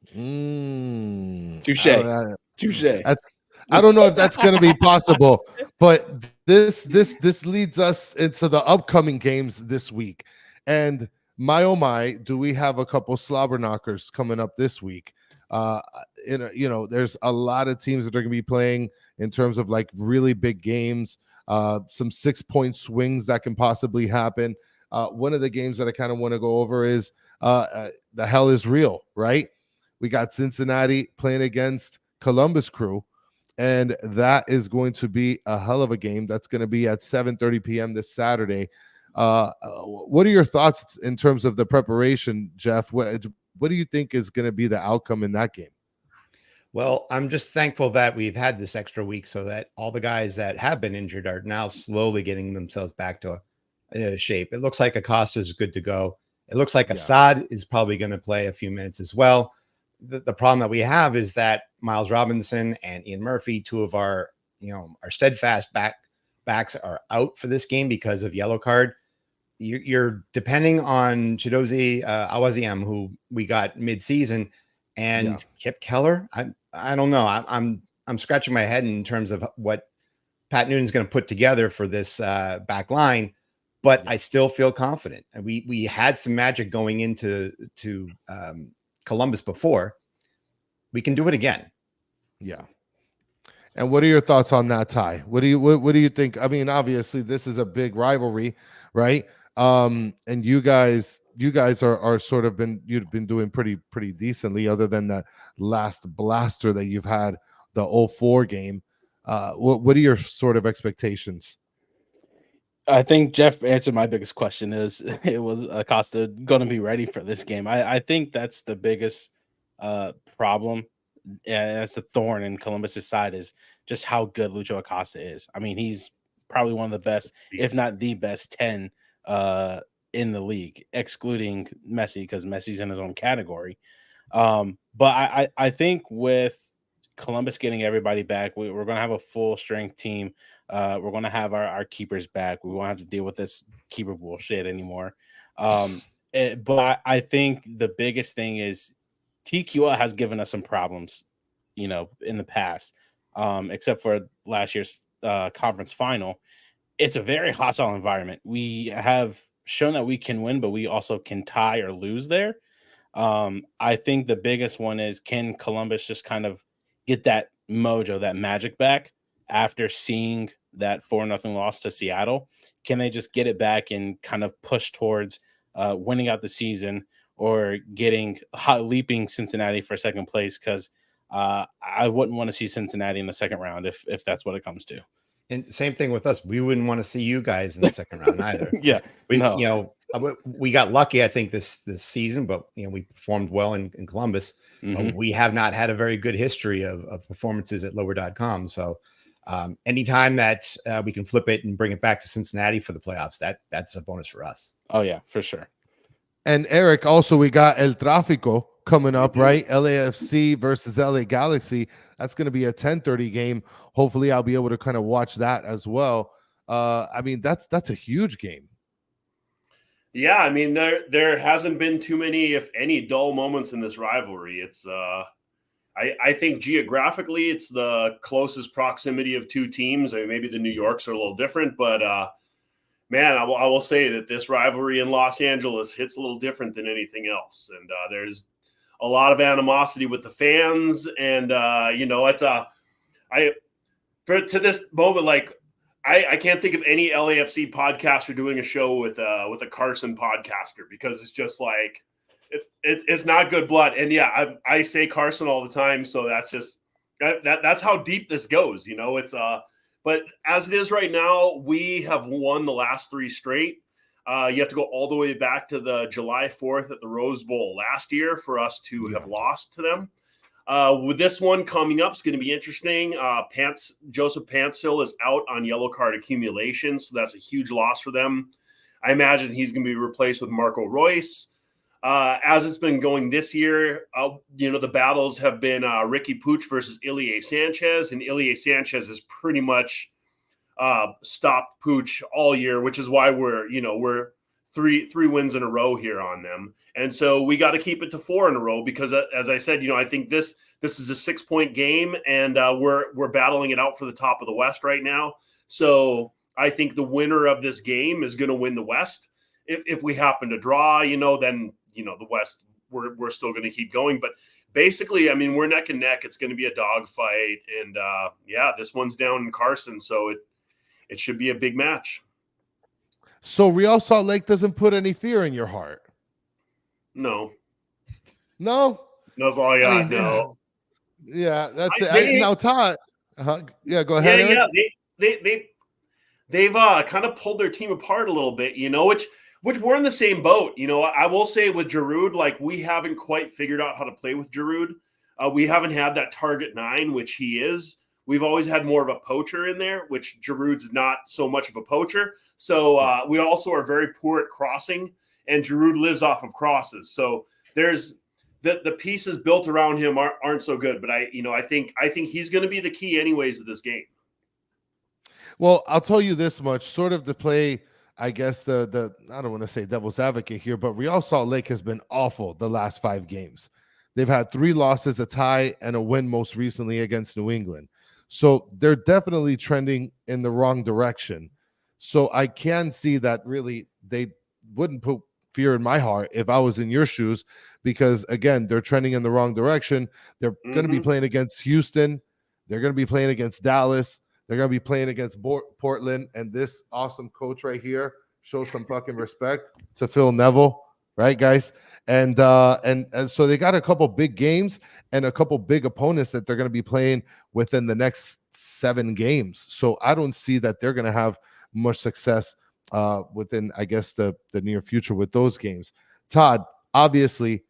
Touche. I don't know if that's going to be possible, but this leads us into the upcoming games this week. And my oh my, do we have a couple slobber knockers coming up this week? There's a lot of teams that are going to be playing in terms of really big games, some 6-point swings that can possibly happen. One of the games that I kind of want to go over is the hell is real, right? We got Cincinnati playing against Columbus Crew, and that is going to be a hell of a game. That's going to be at 7:30 p.m. this Saturday. What are your thoughts in terms of the preparation, Jeff? What do you think is going to be the outcome in that game? Well, I'm just thankful that we've had this extra week so that all the guys that have been injured are now slowly getting themselves back to shape. It looks like Acosta is good to go. It looks like Assad is probably going to play a few minutes as well. the problem that we have is that Miles Robinson and Ian Murphy, two of our steadfast backs, are out for this game because of yellow card. You're depending on Chidozie Awaziem, who we got mid-season, and Kip Keller. I don't know. I'm scratching my head in terms of what Pat Noonan's going to put together for this back line, but I still feel confident. And we had some magic going into Columbus before. We can do it again. Yeah. And what are your thoughts on that, Ty? What do you think? I mean, obviously this is a big rivalry, right? And you guys are sort of you've been doing pretty decently, other than the last blaster that you've had, the 0-4 game. What are your sort of expectations? I think Jeff answered my biggest question. Is it was Acosta going to be ready for this game? I think that's the biggest problem. And that's a thorn in Columbus's side, is just how good Lucho Acosta is. I mean, he's probably one of the best, if not the best 10 in the league, excluding Messi, because Messi's in his own category. But I think with Columbus getting everybody back, we're going to have a full strength team. We're going to have our keepers back. We won't have to deal with this keeper bullshit anymore. But I think the biggest thing is TQL has given us some problems, in the past, except for last year's conference final. It's a very hostile environment. We have shown that we can win, but we also can tie or lose there. I think the biggest one is, can Columbus just kind of get that mojo, that magic back after seeing that 4-0 loss to Seattle? Can they just get it back and kind of push towards winning out the season, or leaping Cincinnati for second place? Because I wouldn't want to see Cincinnati in the second round if that's what it comes to. And same thing with us. We wouldn't want to see you guys in the second round either. Yeah, we got lucky, I think, this season, but we performed well in Columbus. Mm-hmm. We have not had a very good history of performances at lower.com. So anytime that we can flip it and bring it back to Cincinnati for the playoffs, that's a bonus for us. Oh yeah, for sure. And Eric, also we got El Tráfico coming up, right? LAFC versus LA Galaxy. That's going to be a 10:30 game. Hopefully I'll be able to kind of watch that as well. I mean, that's a huge game. Yeah, I mean, there hasn't been too many, if any, dull moments in this rivalry. It's I think geographically it's the closest proximity of two teams. I mean, maybe the New Yorks are a little different, but man, I will say that this rivalry in Los Angeles hits a little different than anything else. And there's a lot of animosity with the fans. And, to this moment, like, I can't think of any LAFC podcaster doing a show with a Carson podcaster, because it's just like, it's not good blood. And yeah, I say Carson all the time. So that's just, that's how deep this goes. It's but as it is right now, we have won the last 3 straight. You have to go all the way back to the July 4th at the Rose Bowl last year for us to have lost to them. With this one coming up, it's going to be interesting. Joseph Pantsil is out on yellow card accumulation, so that's a huge loss for them. I imagine he's going to be replaced with Marco Royce. As it's been going this year, the battles have been Ricky Puig versus Ilie Sanchez, and Ilie Sanchez has pretty much stopped Puig all year, which is why we're three wins in a row here on them. And so we got to keep it to 4 in a row, because as I said, I think this is a 6-point game, and we're battling it out for the top of the West right now. So I think the winner of this game is going to win the West. If we happen to draw, then the West, we're still going to keep going. But basically, I mean, we're neck and neck. It's going to be a dogfight. And this one's down in Carson, so it should be a big match. So Real Salt Lake doesn't put any fear in your heart? No. That's all I got. No. Yeah, that's it. Now, Todd. Yeah, go ahead. Yeah, they've kind of pulled their team apart a little bit, which we're in the same boat. I will say with Giroud, like, we haven't quite figured out how to play with Giroud. We haven't had that target 9, which he is. We've always had more of a poacher in there, which Giroud's not so much of a poacher. So we also are very poor at crossing, and Giroud lives off of crosses. So there's the pieces built around him aren't so good. But I think he's going to be the key anyways of this game. Well, I'll tell you this much, sort of to play, I guess the I don't want to say devil's advocate here, but Real Salt Lake has been awful the last 5 games. They've had 3 losses, a tie, and a win most recently against New England. So they're definitely trending in the wrong direction. So I can see that really they wouldn't put fear in my heart if I was in your shoes, because again, they're trending in the wrong direction. They're going to be playing against Houston. They're going to be playing against Dallas. They're going to be playing against Portland. And this awesome coach right here, show some fucking respect to Phil Neville, right, guys? And so they got a couple big games and a couple big opponents that they're going to be playing within the next 7 games. So I don't see that they're going to have much success within, I guess, the near future with those games. Todd, obviously,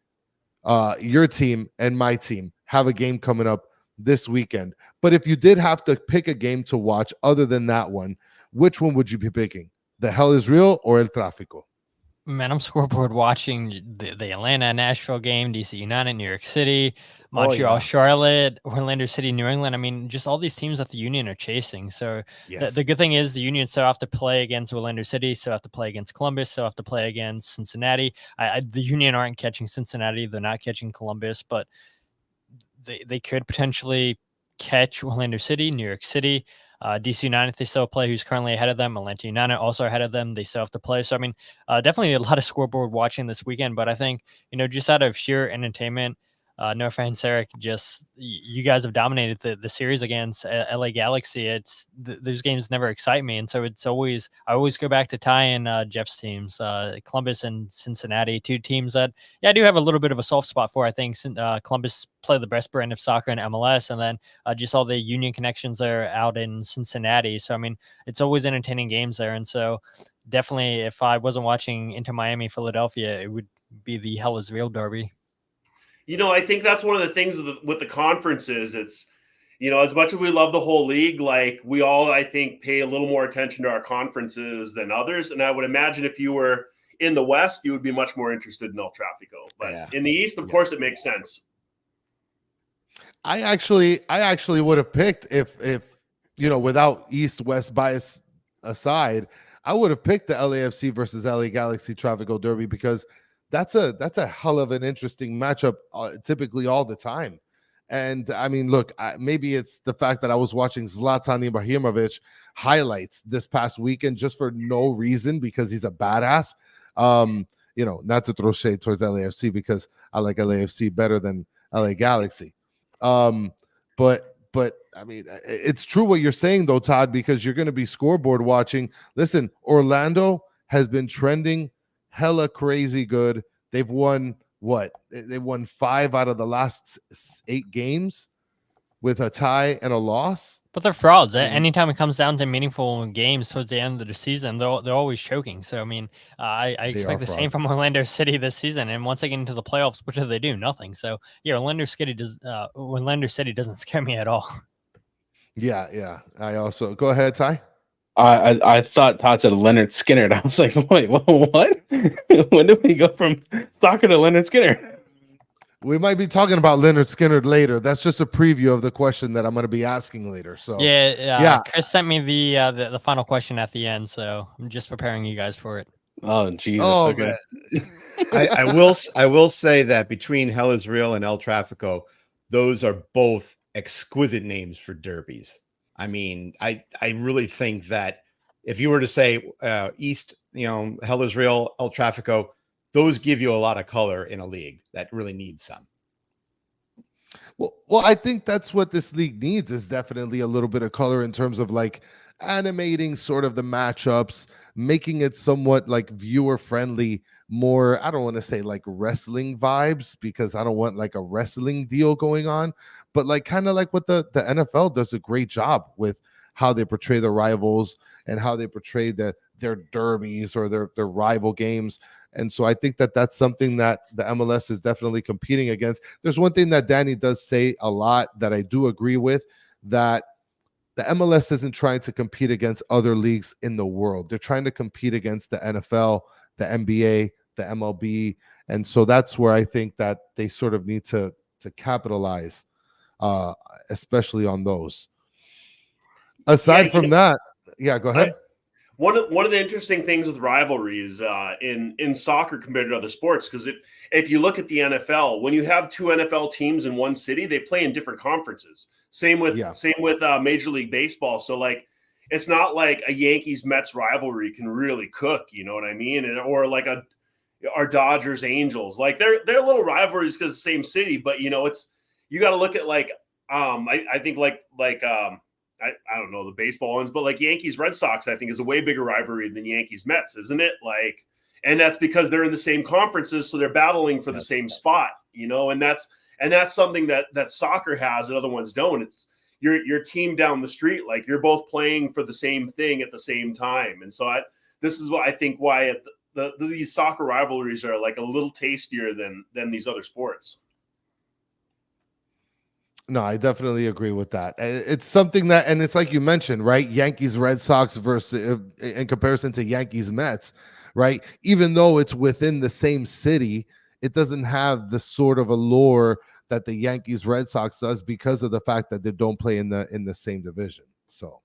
your team and my team have a game coming up this weekend. But if you did have to pick a game to watch other than that one, which one would you be picking? The Hell is Real or El Tráfico? Man, I'm scoreboard watching the Atlanta Nashville game, DC United, New York City, Montreal, Charlotte, Orlando City, New England. I mean, just all these teams that the Union are chasing. So the good thing is the Union still have to play against Orlando City, still have to play against Columbus, still have to play against Cincinnati. The Union aren't catching Cincinnati. They're not catching Columbus, but they could potentially catch Orlando City, New York City. DC United, they still play, who's currently ahead of them. Atlanta United also ahead of them. They still have to play. So, I mean, definitely a lot of scoreboard watching this weekend. But I think, just out of sheer entertainment, no offense, Eric, just you guys have dominated the series against LA Galaxy. Those games never excite me. And so I always go back to Ty and Jeff's teams, Columbus and Cincinnati, 2 teams that, I do have a little bit of a soft spot for. I think Columbus play the best brand of soccer in MLS, and then just all the Union connections there out in Cincinnati. So, I mean, it's always entertaining games there. And so definitely if I wasn't watching Inter Miami, Philadelphia, it would be the Hell is Real derby. I think that's one of the things with the conferences. It's, as much as we love the whole league, like we all, I think, pay a little more attention to our conferences than others. And I would imagine if you were in the West, you would be much more interested in El Tráfico. But in the East, of course, it makes sense. I actually would have picked if without East-West bias aside, I would have picked the LAFC versus LA Galaxy Tráfico derby, because that's a hell of an interesting matchup typically all the time. And I mean, look, maybe it's the fact that I was watching Zlatan Ibrahimovic highlights this past weekend just for no reason, because he's a badass. Not to throw shade towards LAFC, because I like LAFC better than LA Galaxy. But I mean, it's true what you're saying though, Todd, because you're going to be scoreboard watching. Listen, Orlando has been trending hella crazy good. They've won They won 5 out of the last 8 games with a tie and a loss. But they're frauds. Anytime it comes down to meaningful games towards the end of the season, they're always choking. So, I mean, I expect the same from Orlando City this season. And once they get into the playoffs, what do? Nothing. So, yeah, Orlando City doesn't scare me at all. Yeah. I also go ahead, Ty. I thought Todd said Leonard Skinner. I was like, wait, what? When did we go from soccer to Leonard Skinner? We might be talking about Leonard Skinner later. That's just a preview of the question that I'm going to be asking later. So yeah. Chris sent me the final question at the end, so I'm just preparing you guys for it. Oh, Jesus. Oh, okay. I will say that between Hell is Real and El Tráfico, those are both exquisite names for derbies. I mean, I really think that if you were to say East, Hell is Real, El Tráfico, those give you a lot of color in a league that really needs some. Well, I think that's what this league needs, is definitely a little bit of color in terms of like animating sort of the matchups, making it somewhat like viewer friendly, more, I don't want to say like wrestling vibes, because I don't want like a wrestling deal going on, but like kind of like what the NFL does a great job with how they portray the rivals and how they portray their derbies or their rival games. And so I think that that's something that the MLS is definitely competing against. There's one thing that Danny does say a lot that I do agree with, that the MLS isn't trying to compete against other leagues in the world. They're trying to compete against the NFL, the NBA, the MLB, And so that's where I think that they sort of need to capitalize, especially on those. Aside from that, yeah, go ahead. One of the interesting things with rivalries in soccer compared to other sports, because if you look at the NFL, when you have two NFL teams in one city, they play in different conferences. Same with Major League Baseball. So like, it's not like a Yankees Mets rivalry can really cook. You know what I mean? Or like our Dodgers Angels. Like they're little rivalries because the same city, but you got to look at like I think I don't know the baseball ones, but like Yankees Red Sox, I think is a way bigger rivalry than Yankees Mets, isn't it? Like, and that's because they're in the same conferences, so they're battling for the same spot, and that's something that soccer has that other ones don't. It's your team down the street, like you're both playing for the same thing at the same time, and so this is what I think why these soccer rivalries are like a little tastier than these other sports. No, I definitely agree with that. It's something that, and it's like you mentioned, right? Yankees, Red Sox versus in comparison to Yankees, Mets, right? Even though it's within the same city, it doesn't have the sort of allure that the Yankees, Red Sox does because of the fact that they don't play in the same division. So,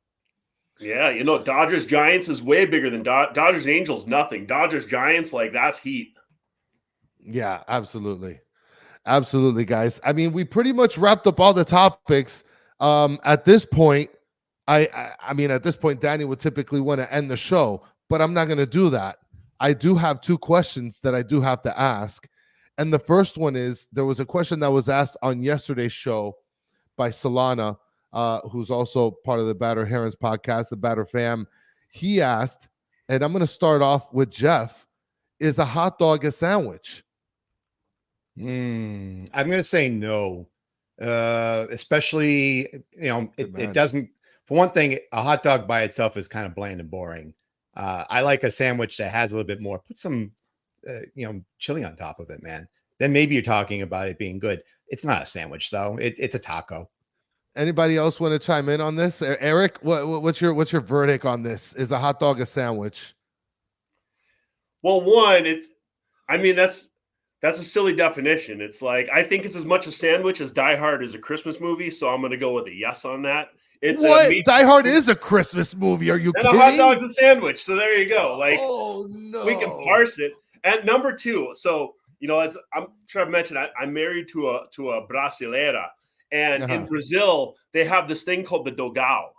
yeah, Dodgers Giants is way bigger than Dodgers Angels. Nothing. Dodgers Giants, like that's heat. Yeah, absolutely. Absolutely, guys. I mean, we pretty much wrapped up all the topics. At this point, I mean, at this point, Danny would typically want to end the show, but I'm not going to do that. I do have two questions that I do have to ask. And the first one is, there was a question that was asked on yesterday's show by Solana, who's also part of the Batter Herons podcast, the Batter Fam. He asked, and I'm going to start off with Jeff, is a hot dog a sandwich? I'm going to say no, especially, it doesn't, for one thing, a hot dog by itself is kind of bland and boring. I like a sandwich that has a little bit more, put some, chili on top of it, man. Then maybe you're talking about it being good. It's not a sandwich though. It's a taco. Anybody else want to chime in on this? Eric, what's your verdict on this? Is a hot dog a sandwich? Well, that's a silly definition. It's like, I think it's as much a sandwich as Die Hard is a Christmas movie, so I'm going to go with a yes on that. Die Hard is a Christmas movie. Are you kidding? And a hot dog's a sandwich, so there you go. Like, oh no, we can parse it. And number two, so as I'm sure I've mentioned, I'm married to a brasileira, and in Brazil they have this thing called the dogao,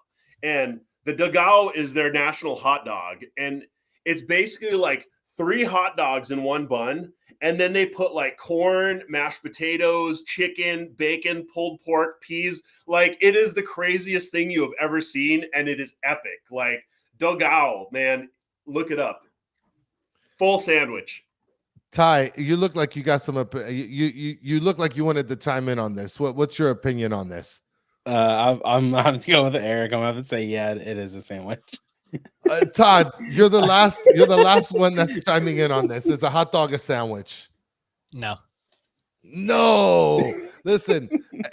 and the dogao is their national hot dog, and it's basically like 3 hot dogs in one bun. And then they put like corn, mashed potatoes, chicken, bacon, pulled pork, peas. Like, it is the craziest thing you have ever seen. And it is epic. Like, dogao, man, look it up. Full sandwich. Ty, you look like you got some, you look like you wanted to chime in on this. What's your opinion on this? I'm going to go with Eric. I'm going to have to say, yeah, it is a sandwich. Todd, you're the last one that's chiming in on this. Is a hot dog a sandwich? No. Listen,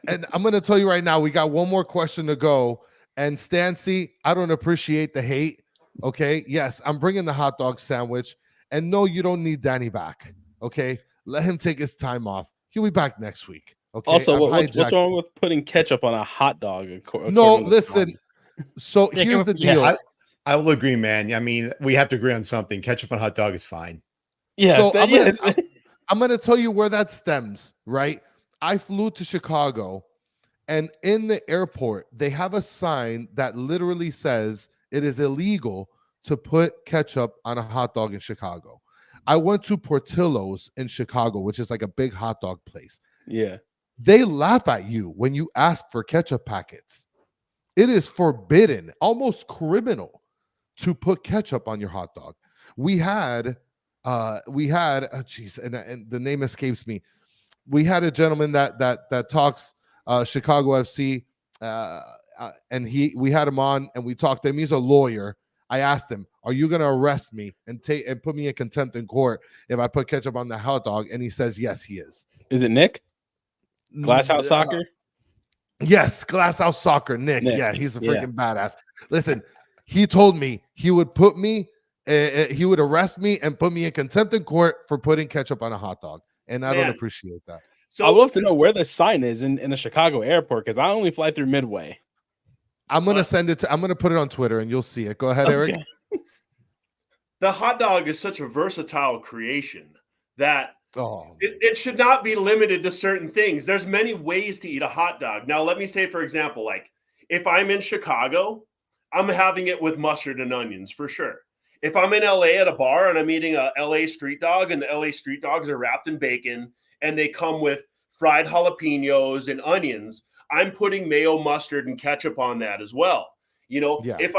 and I'm going to tell you right now, we got one more question to go. And Stancy, I don't appreciate the hate. Okay. Yes, I'm bringing the hot dog sandwich. And no, you don't need Danny back. Okay. Let him take his time off. He'll be back next week. Okay. Also, what's wrong with putting ketchup on a hot dog? No, listen. So here's the deal. Yeah, I will agree, man. I mean, we have to agree on something. Ketchup on hot dog is fine. Yeah. So I'm going to tell you where that stems, right? I flew to Chicago, and in the airport, they have a sign that literally says it is illegal to put ketchup on a hot dog in Chicago. I went to Portillo's in Chicago, which is like a big hot dog place. Yeah. They laugh at you when you ask for ketchup packets. It is forbidden, almost criminal, to put ketchup on your hot dog. We had and the name escapes me. We had a gentleman that talks Chicago FC, and we had him on and we talked to him. He's a lawyer. I asked him, "Are you going to arrest me and put me in contempt in court if I put ketchup on the hot dog?" And he says, "Yes, he is." Is it Nick? Glasshouse Soccer? Yes, Glasshouse Soccer. Nick. Yeah, he's a freaking badass. Listen, he told me he would put me he would arrest me and put me in contempt in court for putting ketchup on a hot dog, and I don't Man. appreciate that. So I would love to know where the sign is in the Chicago airport because I only fly through Midway. I'm gonna What? I'm gonna put it on Twitter and you'll see it. Go ahead, Eric. Okay. the hot dog is such a versatile creation that Oh, it should not be limited to certain things. There's many ways to eat a hot dog. Now, let me say, for example, like if I'm in Chicago, I'm having it with mustard and onions for sure. If I'm in LA at a bar and I'm eating a LA street dog and the LA street dogs are wrapped in bacon and they come with fried jalapenos and onions, I'm putting mayo, mustard, and ketchup on that as well. Yeah. If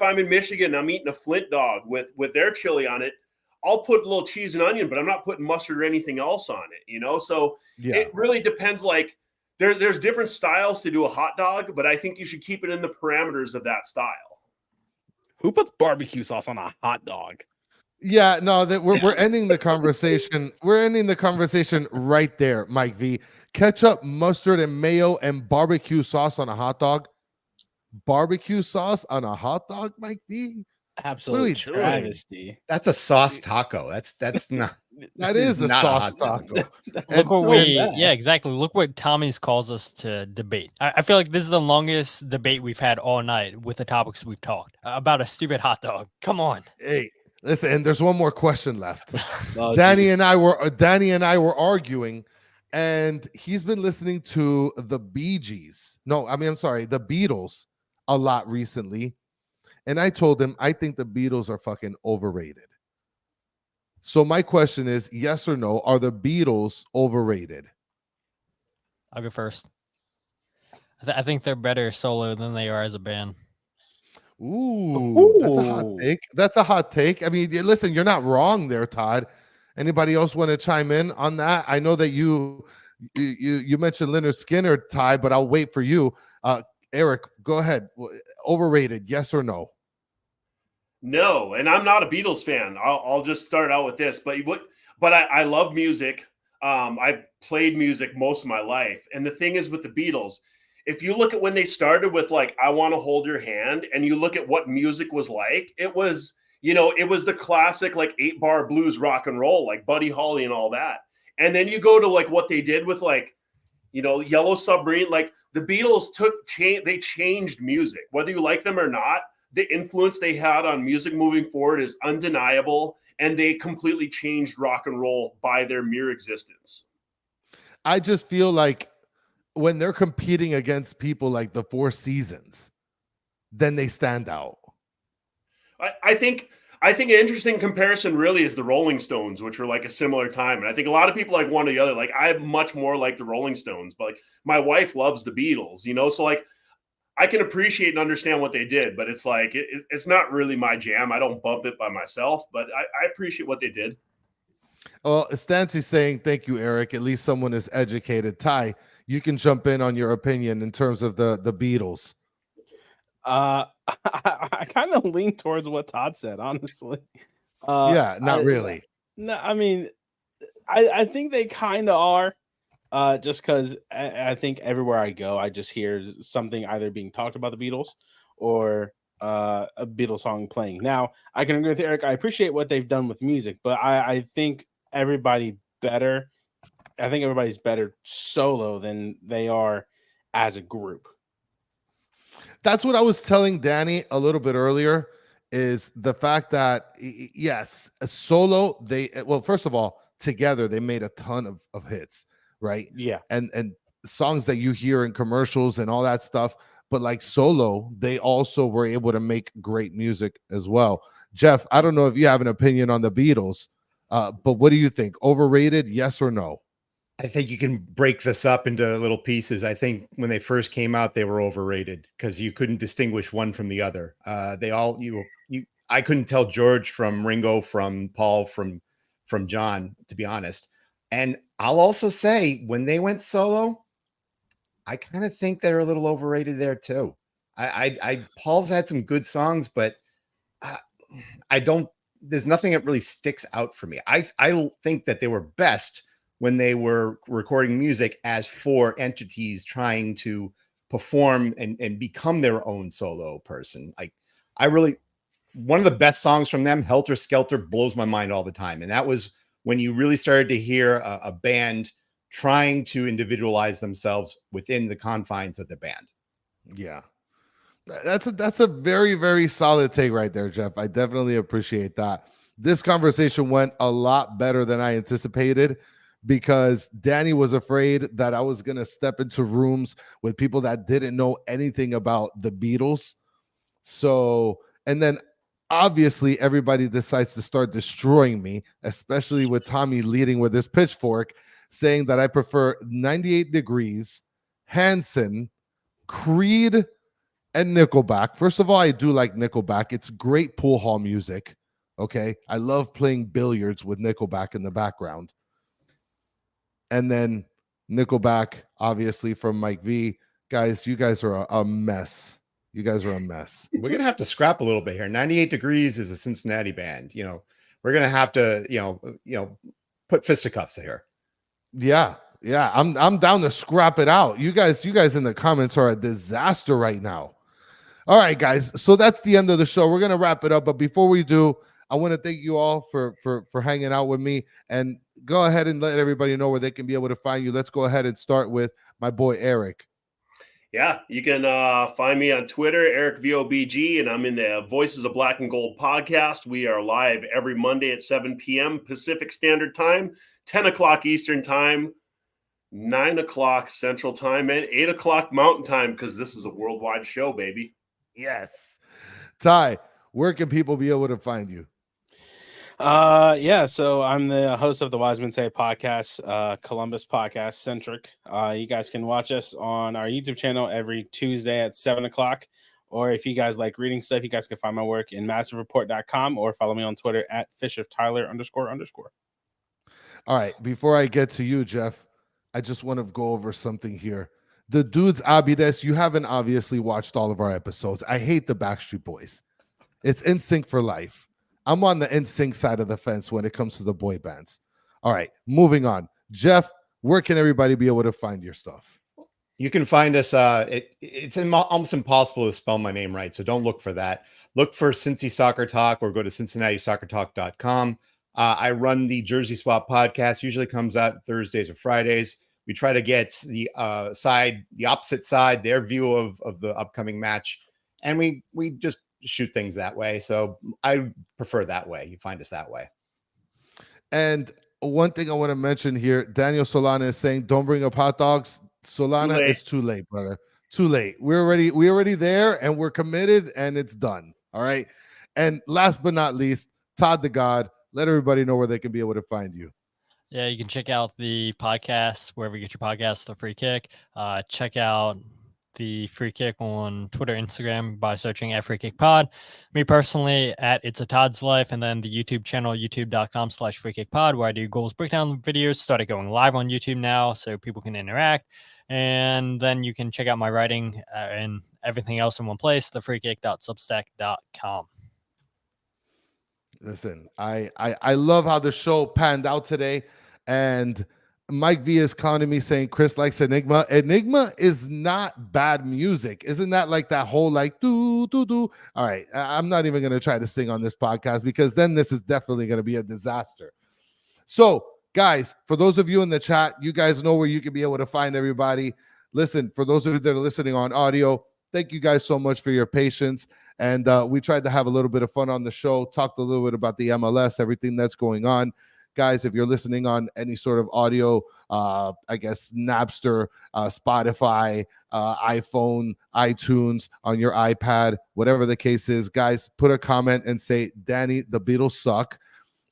I'm in Michigan, I'm eating a Flint dog with their chili on it. I'll put a little cheese and onion, but I'm not putting mustard or anything else on it. So yeah. it really depends. Like there's different styles to do a hot dog, but I think you should keep it in the parameters of that style. Who puts barbecue sauce on a hot dog? Yeah, no, that we're ending the conversation. We're ending the conversation right there, Mike V. Ketchup, mustard, and mayo and barbecue sauce on a hot dog. Barbecue sauce on a hot dog, Mike V. Absolute doing? travesty. That's a sauce taco. That's not. That is a not a sauce hot dog. taco. Look what Where's we, that? yeah, exactly. Look what Tommy's calls us to debate. I feel like this is the longest debate we've had all night with the topics we've talked about a stupid hot dog. Come on. Hey, listen, and there's one more question left. Oh, Danny geez. and I were arguing, and he's been listening to the Bee Gees. No, I mean, I'm sorry, the Beatles a lot recently. And I told him I think the Beatles are fucking overrated. So my question is, yes or no, are the Beatles overrated? I'll go first. I think they're better solo than they are as a band. Ooh, that's a hot Ooh. take. That's a hot take. I mean, listen, you're not wrong there, Todd. Anybody else want to chime in on that? I know that you mentioned Leonard Skinner, Ty, but I'll wait for you. Eric, go ahead. Overrated, yes or no? No, and I'm not a Beatles fan. I'll just start out with this. But I love music. I've played music most of my life. And the thing is with the Beatles, if you look at when they started with like I Want to Hold Your Hand and you look at what music was like, it was the classic like 8-bar blues rock and roll, like Buddy Holly and all that. And then you go to like what they did with like, Yellow Submarine, like the Beatles they changed music, whether you like them or not. The influence they had on music moving forward is undeniable, and they completely changed rock and roll by their mere existence. I just feel like when they're competing against people like the Four Seasons, then they stand out. I think an interesting comparison really is the Rolling Stones, which were like a similar time. And I think a lot of people like one or the other. Like I much more like the Rolling Stones, but like my wife loves the Beatles, so like I can appreciate and understand what they did, but it's like it's not really my jam. I don't bump it by myself, but I appreciate what they did. Well, Stancy's saying thank you, Eric. At least someone is educated. Ty, you can jump in on your opinion in terms of the Beatles. I kind of lean towards what Todd said, honestly. Yeah, not really. No, I mean, I think they kind of are. Just because I think everywhere I go, I just hear something either being talked about the Beatles or a Beatles song playing. Now, I can agree with Eric. I appreciate what they've done with music, but I think everybody's better solo than they are as a group. That's what I was telling Danny a little bit earlier, is the fact that, yes, a solo, first of all, together, they made a ton of hits. Right. Yeah. And songs that you hear in commercials and all that stuff. But like solo, they also were able to make great music as well. Jeff, I don't know if you have an opinion on the Beatles, but what do you think? Overrated, yes or no? I think you can break this up into little pieces. I think when they first came out, they were overrated because you couldn't distinguish one from the other. I couldn't tell George from Ringo, from Paul, from John, to be honest. And I'll also say when they went solo, I kind of think they're a little overrated there too. Paul's had some good songs, but there's nothing that really sticks out for me. I think that they were best when they were recording music as four entities trying to perform and become their own solo person. Like I really one of the best songs from them, Helter Skelter, blows my mind all the time. And that was when you really started to hear a band trying to individualize themselves within the confines of the band. Yeah. That's a very, very solid take right there, Jeff. I definitely appreciate that. This conversation went a lot better than I anticipated because Danny was afraid that I was going to step into rooms with people that didn't know anything about the Beatles. So, and then obviously everybody decides to start destroying me, especially with Tommy leading with his pitchfork, saying that I prefer 98 Degrees, Hanson, Creed, and Nickelback. First of all, I do like Nickelback. It's great pool hall music. Okay. I love playing billiards with Nickelback in the background. And then Nickelback, obviously, from Mike V. Guys, you guys are a mess. You guys are a mess. We're going to have to scrap a little bit here. 98 Degrees is a Cincinnati band. You know, we're going to have to, put fisticuffs here. Yeah. Yeah. I'm down to scrap it out. You guys in the comments are a disaster right now. All right, guys. So that's the end of the show. We're going to wrap it up. But before we do, I want to thank you all for hanging out with me, and go ahead and let everybody know where they can be able to find you. Let's go ahead and start with my boy, Eric. Yeah, you can find me on Twitter, EricVOBG, and I'm in the Voices of Black and Gold podcast. We are live every Monday at 7 p.m. Pacific Standard Time, 10 o'clock Eastern Time, 9 o'clock Central Time, and 8 o'clock Mountain Time, because this is a worldwide show, baby. Yes. Ty, where can people be able to find you? So I'm the host of the Wise Men Say podcast, Columbus podcast centric. You guys can watch us on our YouTube channel every Tuesday at 7 o'clock. Or if you guys like reading stuff, you guys can find my work in massivereport.com or follow me on Twitter at fishoftyler__. All right. Before I get to you, Jeff, I just want to go over something here. The dudes, Abides, you haven't obviously watched all of our episodes. I hate the Backstreet Boys. It's NSYNC for life. I'm on the NSYNC side of the fence when it comes to the boy bands. All right, moving on. Jeff, where can everybody be able to find your stuff? You can find us. It's almost impossible to spell my name right, so don't look for that. Look for Cincy Soccer Talk or go to CincinnatiSoccerTalk.com. I run the Jersey Swap podcast. Usually comes out Thursdays or Fridays. We try to get the opposite side, their view of the upcoming match, and we just shoot things that way. So I prefer that way. You find us that way. And one thing I want to mention here, Daniel Solana is saying, don't bring up hot dogs. Solana, it's too late, brother. Too late. We're already there, and we're committed, and it's done. All right. And last but not least, Todd the God, let everybody know where they can be able to find you. Yeah, you can check out the podcast wherever you get your podcasts, The Free Kick. Check out the Free Kick on Twitter, Instagram by searching at Free Kick Pod. Me personally at It's a Todd's Life, and then the YouTube channel, youtube.com/Free Kick Pod, where I do goals breakdown videos. Started going live on YouTube now so people can interact. And then you can check out my writing and everything else in one place, thefreekick.substack.com. Listen, I love how the show panned out today, and Mike V is calling me saying Chris likes Enigma. Enigma is not bad music. Isn't that like that whole like do do do? All right, I'm not even going to try to sing on this podcast because then this is definitely going to be a disaster. So, guys, for those of you in the chat, you guys know where you can be able to find everybody. Listen, for those of you that are listening on audio, thank you guys so much for your patience. And we tried to have a little bit of fun on the show, talked a little bit about the MLS, everything that's going on. Guys, if you're listening on any sort of audio, I guess Napster, Spotify, iPhone, iTunes, on your iPad, whatever the case is, guys, put a comment and say, Danny, the Beatles suck.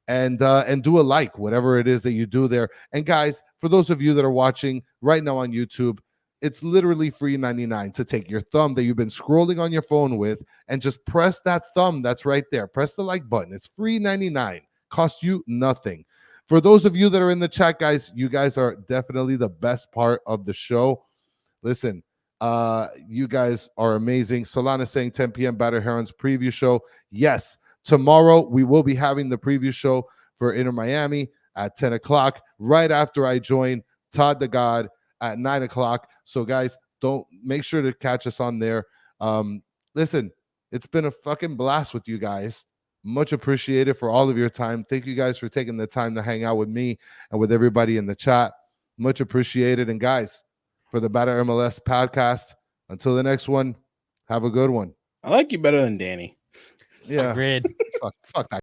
And do a like, whatever it is that you do there. And guys, for those of you that are watching right now on YouTube, it's literally free $99 to take your thumb that you've been scrolling on your phone with and just press that thumb that's right there. Press the like button. It's free $99. Cost you nothing. For those of you that are in the chat, guys, you guys are definitely the best part of the show. Listen, you guys are amazing. Solana saying 10 p.m. Battered Herons preview show. Yes, tomorrow we will be having the preview show for Inter Miami at 10 o'clock, right after I join Todd the God at 9 o'clock. So, guys, don't make sure to catch us on there. Listen, It's been a fucking blast with you guys. Much appreciated for all of your time. Thank you guys for taking the time to hang out with me and with everybody in the chat. Much appreciated. And guys, for the Better MLS podcast, until the next one, have a good one. I like you better than Danny. Yeah. Agreed. Fuck that.